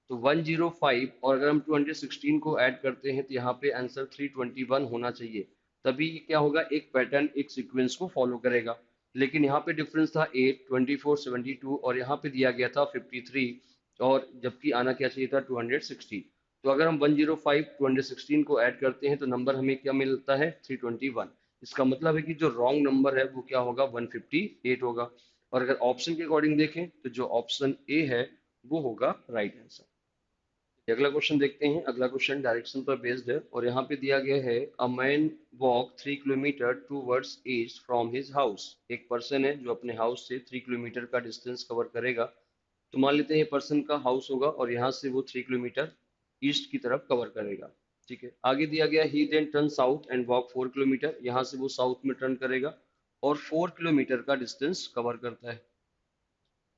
तो 105 और अगर हम 216 को ऐड करते हैं तो यहाँ पे आंसर 321 होना चाहिए। तभी ये क्या होगा? एक पैटर्न एक सीक्वेंस को फॉलो करेगा। लेकिन यहाँ पे डिफरेंस था 8, 24, 72 और यहाँ पे दिया गया था 53 और जबकि आना क्या चाहिए था? 216। तो अगर हम 105 216 को ऐड करते हैं तो नंबर हमें क्या मिलता है? 321। इसका मतलब है कि जो रॉन्ग नंबर है वो क्या होगा? 158 होगा। और अगर ऑप्शन के अकॉर्डिंग देखें तो जो ऑप्शन ए है वो होगा राइट आंसर। अगला क्वेश्चन देखते हैं। अगला क्वेश्चन डायरेक्शन पर बेस्ड है और यहाँ पे दिया गया है a man walk 3 kilometre towards east from his house. एक पर्सन है जो अपने हाउस से 3 किलोमीटर का डिस्टेंस कवर करेगा। तो मान लेते हैं ये पर्सन का हाउस होगा और यहाँ से वो 3 किलोमीटर ईस्ट की तरफ कवर करेगा। ठीक है, आगे दिया गया he then turn south and walk 4 kilometre. यहाँ से वो साउथ में टर्न करेगा और 4 किलोमीटर का डिस्टेंस कवर करता है।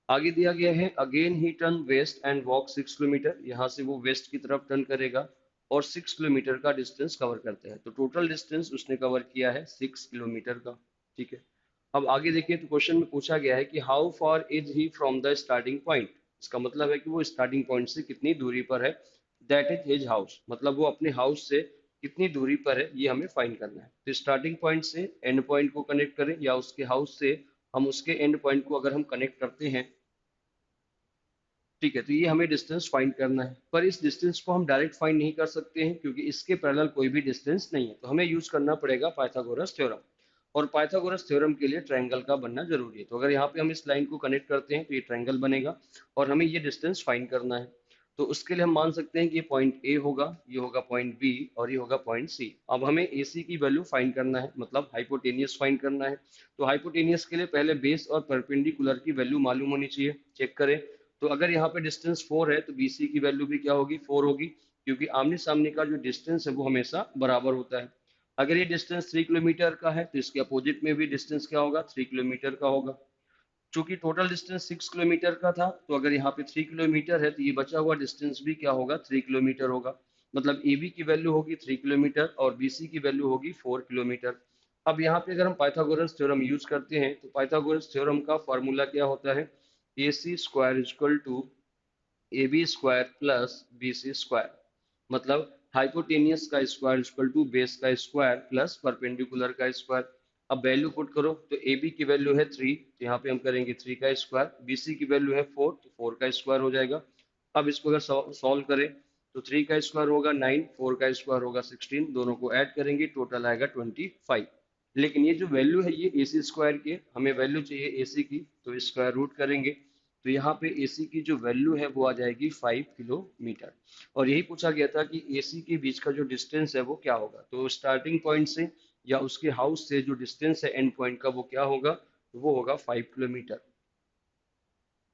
आगे दिया गया है अगेन ही turn west and walk 6 kilometre. यहाँ से वो वेस्ट की तरफ टर्न करेगा और 6 किलोमीटर का डिस्टेंस कवर करता है। तो टोटल डिस्टेंस उसने कवर किया है 6 किलोमीटर का। ठीक है, अब आगे देखिए तो क्वेश्चन में पूछा गया है कि how far is he from the starting point. इसका मतलब है कि वो स्टार्टिंग पॉइंट से कितनी दूरी पर है। दैट इज हिज हाउस, मतलब वो अपने हाउस से कितनी दूरी पर है ये हमें फाइंड करना है। तो स्टार्टिंग पॉइंट से एंड पॉइंट को कनेक्ट करें या उसके हाउस से हम उसके एंड पॉइंट को अगर हम कनेक्ट करते हैं, ठीक है, तो ये हमें डिस्टेंस फाइंड करना है। पर इस डिस्टेंस को हम डायरेक्ट फाइंड नहीं कर सकते हैं क्योंकि इसके पैरेलल कोई भी डिस्टेंस नहीं है। तो हमें यूज करना पड़ेगा पाइथागोरस थ्योरम। और पाइथागोरस थ्योरम के लिए ट्रायंगल का बनना जरूरी है। तो अगर यहाँ पे हम इस लाइन को कनेक्ट करते हैं तो ये ट्रायंगल बनेगा और हमें ये डिस्टेंस फाइंड करना है। तो उसके लिए हम मान सकते हैं कि ये पॉइंट ए होगा, ये होगा पॉइंट बी और ये होगा पॉइंट सी। अब हमें ए सी की वैल्यू फाइंड करना है, मतलब हाइपोटेनियस फाइंड करना है। तो हाइपोटेनियस के लिए पहले बेस और परपेंडिकुलर की वैल्यू मालूम होनी चाहिए। चेक करें तो अगर यहाँ पे डिस्टेंस 4 है तो BC की वैल्यू भी क्या होगी, 4 होगी, क्योंकि आमने सामने का जो डिस्टेंस है वो हमेशा बराबर होता है। अगर ये डिस्टेंस 3 किलोमीटर का है तो इसके अपोजिट में भी डिस्टेंस क्या होगा, 3 किलोमीटर का होगा। चूंकि टोटल डिस्टेंस 6 किलोमीटर का था तो अगर यहाँ पे 3 किलोमीटर है तो ये बचा हुआ डिस्टेंस भी क्या होगा, 3 किलोमीटर होगा। मतलब AB की वैल्यू होगी 3 किलोमीटर और BC की वैल्यू होगी 4 किलोमीटर। अब यहाँ पे अगर हम पाइथागोरस थ्योरम यूज करते हैं तो पाइथागोरस थ्योरम का फॉर्मूला क्या होता है, AC² equal to AB² plus BC²। मतलब हाइपोटेनियस का स्क्वायर इक्वल टू बेस का स्क्वायर प्लस परपेंडिकुलर का स्क्वायर। अब वैल्यू पुट करो तो AB की वैल्यू है 3 तो यहाँ पे हम करेंगे 3 का स्क्वायर, BC की वैल्यू है 4 तो 4 का स्क्वायर हो जाएगा। अब इसको अगर सॉल्व करें तो 3 का स्क्वायर होगा 9, 4 का स्क्वायर होगा 16, दोनों को ऐड करेंगे टोटल आएगा 25। लेकिन ये जो वैल्यू है ये AC² की, हमें वैल्यू चाहिए AC की, तो स्क्वायर रूट करेंगे तो यहाँ पे AC की जो वैल्यू है वो आ जाएगी 5 किलोमीटर। और यही पूछा गया था कि AC के बीच का जो डिस्टेंस है वो क्या होगा। तो स्टार्टिंग पॉइंट से या उसके हाउस से जो डिस्टेंस है एंड पॉइंट का वो क्या होगा, वो होगा 5 किलोमीटर।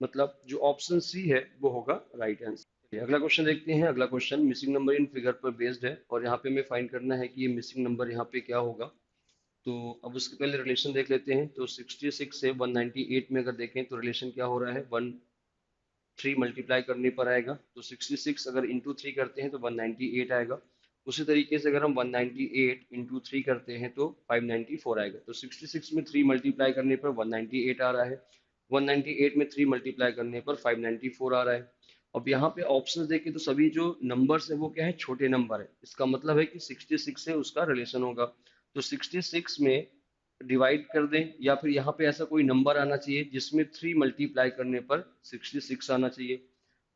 मतलब जो ऑप्शन सी है वो होगा राइट आंसर। अगला क्वेश्चन देखते हैं। अगला question missing number in figure पर बेस्ड है और यहाँ पे हमें फाइंड करना है कि ये मिसिंग नंबर यहाँ पे क्या होगा। तो अब उसके पहले रिलेशन देख लेते हैं। तो 66 से 198 में अगर देखें तो रिलेशन क्या हो रहा है, 3 मल्टीप्लाई करने पर आएगा। तो 66 अगर इंटू 3 करते हैं तो 198 आएगा। उसी तरीके से अगर हम 198 इंटू 3 करते हैं तो 594 आएगा। तो 66 में 3 मल्टीप्लाई करने पर 198 आ रहा है, 198 में 3 मल्टीप्लाई करने पर 594 आ रहा है। अब यहाँ पे ऑप्शंस देखें तो सभी जो नंबर्स है वो क्या है, छोटे नंबर है। इसका मतलब है कि 66 से उसका रिलेशन होगा। तो 66 में डिवाइड कर दें या फिर यहाँ पे ऐसा कोई नंबर आना चाहिए जिसमें 3 मल्टीप्लाई करने पर 66 आना चाहिए।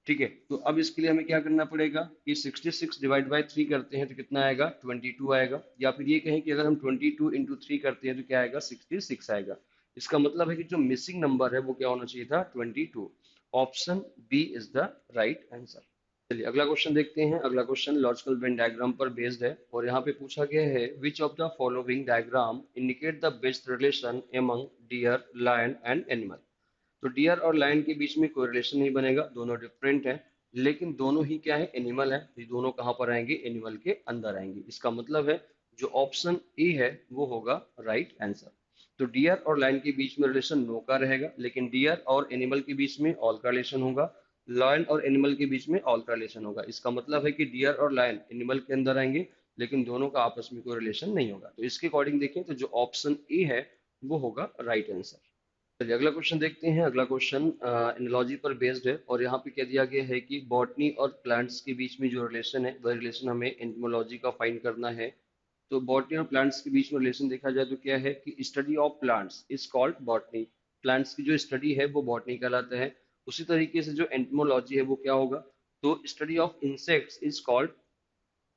ठीक है, तो अब इसके लिए हमें क्या करना पड़ेगा कि 66 डिवाइड बाई 3 करते हैं तो कितना आएगा, 22 आएगा। या फिर ये कहें कि अगर हम 22 इंटू 3 करते हैं तो क्या आएगा, 66 आएगा। इसका मतलब है कि जो मिसिंग नंबर है वो क्या होना चाहिए था, 22। Option B is the right answer. चलिए अगला क्वेश्चन देखते हैं। अगला क्वेश्चन लॉजिकल वेन डायग्राम पर बेस्ड है और यहाँ पे पूछा गया है which of the following diagram indicate the best relation among deer, lion and animal. तो डियर और लायन के बीच में कोई रिलेशन नहीं बनेगा, दोनों डिफरेंट हैं। लेकिन दोनों ही क्या है, एनिमल है। तो ये दोनों कहाँ पर आएंगे, एनिमल के अंदर आएंगे। इसका मतलब है जो ऑप्शन ए है वो होगा राइट आंसर। तो डियर और लायन के बीच में रिलेशन नो का रहेगा, लेकिन डियर और एनिमल के बीच में ऑल का रिलेशन होगा। लायन और एनिमल के बीच में ऑल का रिलेशन होगा। इसका मतलब है कि डियर और लायन एनिमल के अंदर आएंगे लेकिन दोनों का आपस में कोई रिलेशन नहीं होगा। तो इसके अकॉर्डिंग देखें तो जो ऑप्शन ए है वो होगा राइट आंसर। चलिए अगला क्वेश्चन देखते हैं। अगला क्वेश्चन एनालॉजी पर बेस्ड है और यहाँ पे क्या दिया गया है कि बॉटनी और प्लांट्स के बीच में जो रिलेशन है वह रिलेशन हमें एंटोमोलॉजी का फाइंड करना है। तो बॉटनी और प्लांट्स के बीच में रिलेशन देखा जाए तो क्या है कि study of plants is called botany. Plants की जो स्टडी है वो बॉटनी कहलाता है। उसी तरीके से जो एंटोमोलॉजी है वो क्या होगा, तो study of insects is called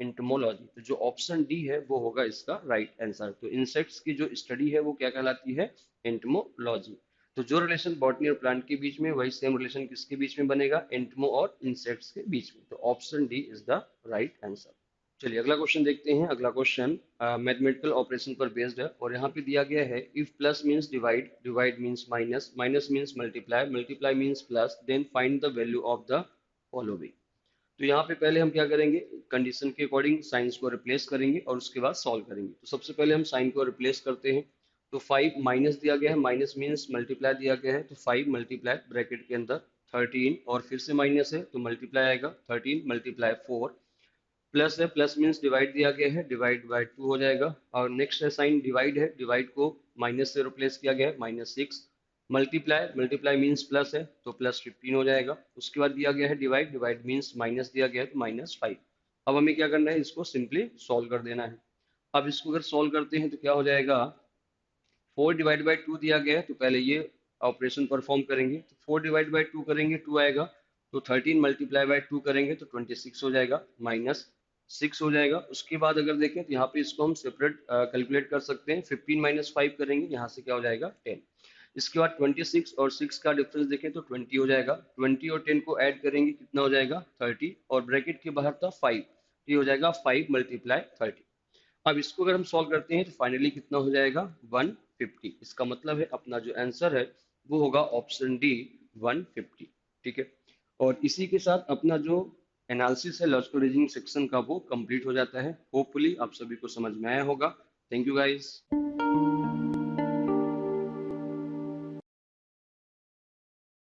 entomology. तो जो ऑप्शन डी है वो होगा इसका राइट आंसर। तो इंसेक्ट्स की जो स्टडी है वो क्या कहलाती है, एंटोमोलॉजी। तो जो रिलेशन बॉटनी और प्लांट के बीच में, वही सेम रिलेशन किसके बीच में बनेगा, एंटमो और इंसेक्ट्स के बीच में। तो option D is the right answer. चलिए अगला क्वेश्चन देखते हैं। अगला क्वेश्चन मैथमेटिकल ऑपरेशन पर बेस्ड है और यहाँ पे दिया गया है if plus means divide, divide means minus, minus means multiply, multiply means plus, then find the value of the following. तो यहाँ पे पहले हम क्या करेंगे, कंडीशन के अकॉर्डिंग साइंस को रिप्लेस करेंगे और उसके बाद सॉल्व करेंगे। तो सबसे पहले हम साइन को रिप्लेस करते हैं। तो 5 माइनस दिया गया है, माइनस मीन्स मल्टीप्लाई दिया गया है, तो 5 मल्टीप्लाई ब्रैकेट के अंदर 13 और फिर से माइनस है तो मल्टीप्लाई आएगा 13 मल्टीप्लाई 4, प्लस है, प्लस मीन्स डिवाइड दिया गया है, डिवाइड बाय 2 हो जाएगा। और नेक्स्ट है साइन डिवाइड है, डिवाइड को माइनस से रिप्लेस किया गया है, -6, मल्टीप्लाई, मल्टीप्लाई मीन्स प्लस है तो +15 हो जाएगा। उसके बाद दिया गया है डिवाइड, डिवाइड मीन्स माइनस दिया गया है तो -5। अब हमें क्या करना है, इसको सिंपली सॉल्व कर देना है। अब इसको अगर सॉल्व करते हैं तो क्या हो जाएगा, 4 डिवाइड बाई 2 दिया गया है तो पहले ये ऑपरेशन परफॉर्म करेंगे। तो 4 डिवाइड बाई 2 करेंगे 2 आएगा, तो 13 मल्टीप्लाई बाई 2 करेंगे तो 26 हो जाएगा, -6 हो जाएगा। उसके बाद अगर देखें तो यहाँ पे इसको हम सेपरेट कैलकुलेट कर सकते हैं। 15 -5 करेंगे, यहाँ से क्या हो जाएगा 10। इसके बाद 26 और 6 का डिफरेंस देखें तो 20 हो जाएगा। 20 और 10 को ऐड करेंगे कितना हो जाएगा 30, और ब्रैकेट के बाहर था 5, ये हो जाएगा 5 मल्टीप्लाई 30। अब इसको अगर हम सॉल्व करते हैं तो फाइनली कितना हो जाएगा 150। इसका मतलब है अपना जो आंसर है वो होगा ऑप्शन डी 150। ठीक है, और इसी के साथ अपना जो एनालिसिस है लॉजिकल रीजनिंग सेक्शन का वो कंप्लीट हो जाता है। होपफुली आप सभी को समझ में आया होगा। Thank you guys.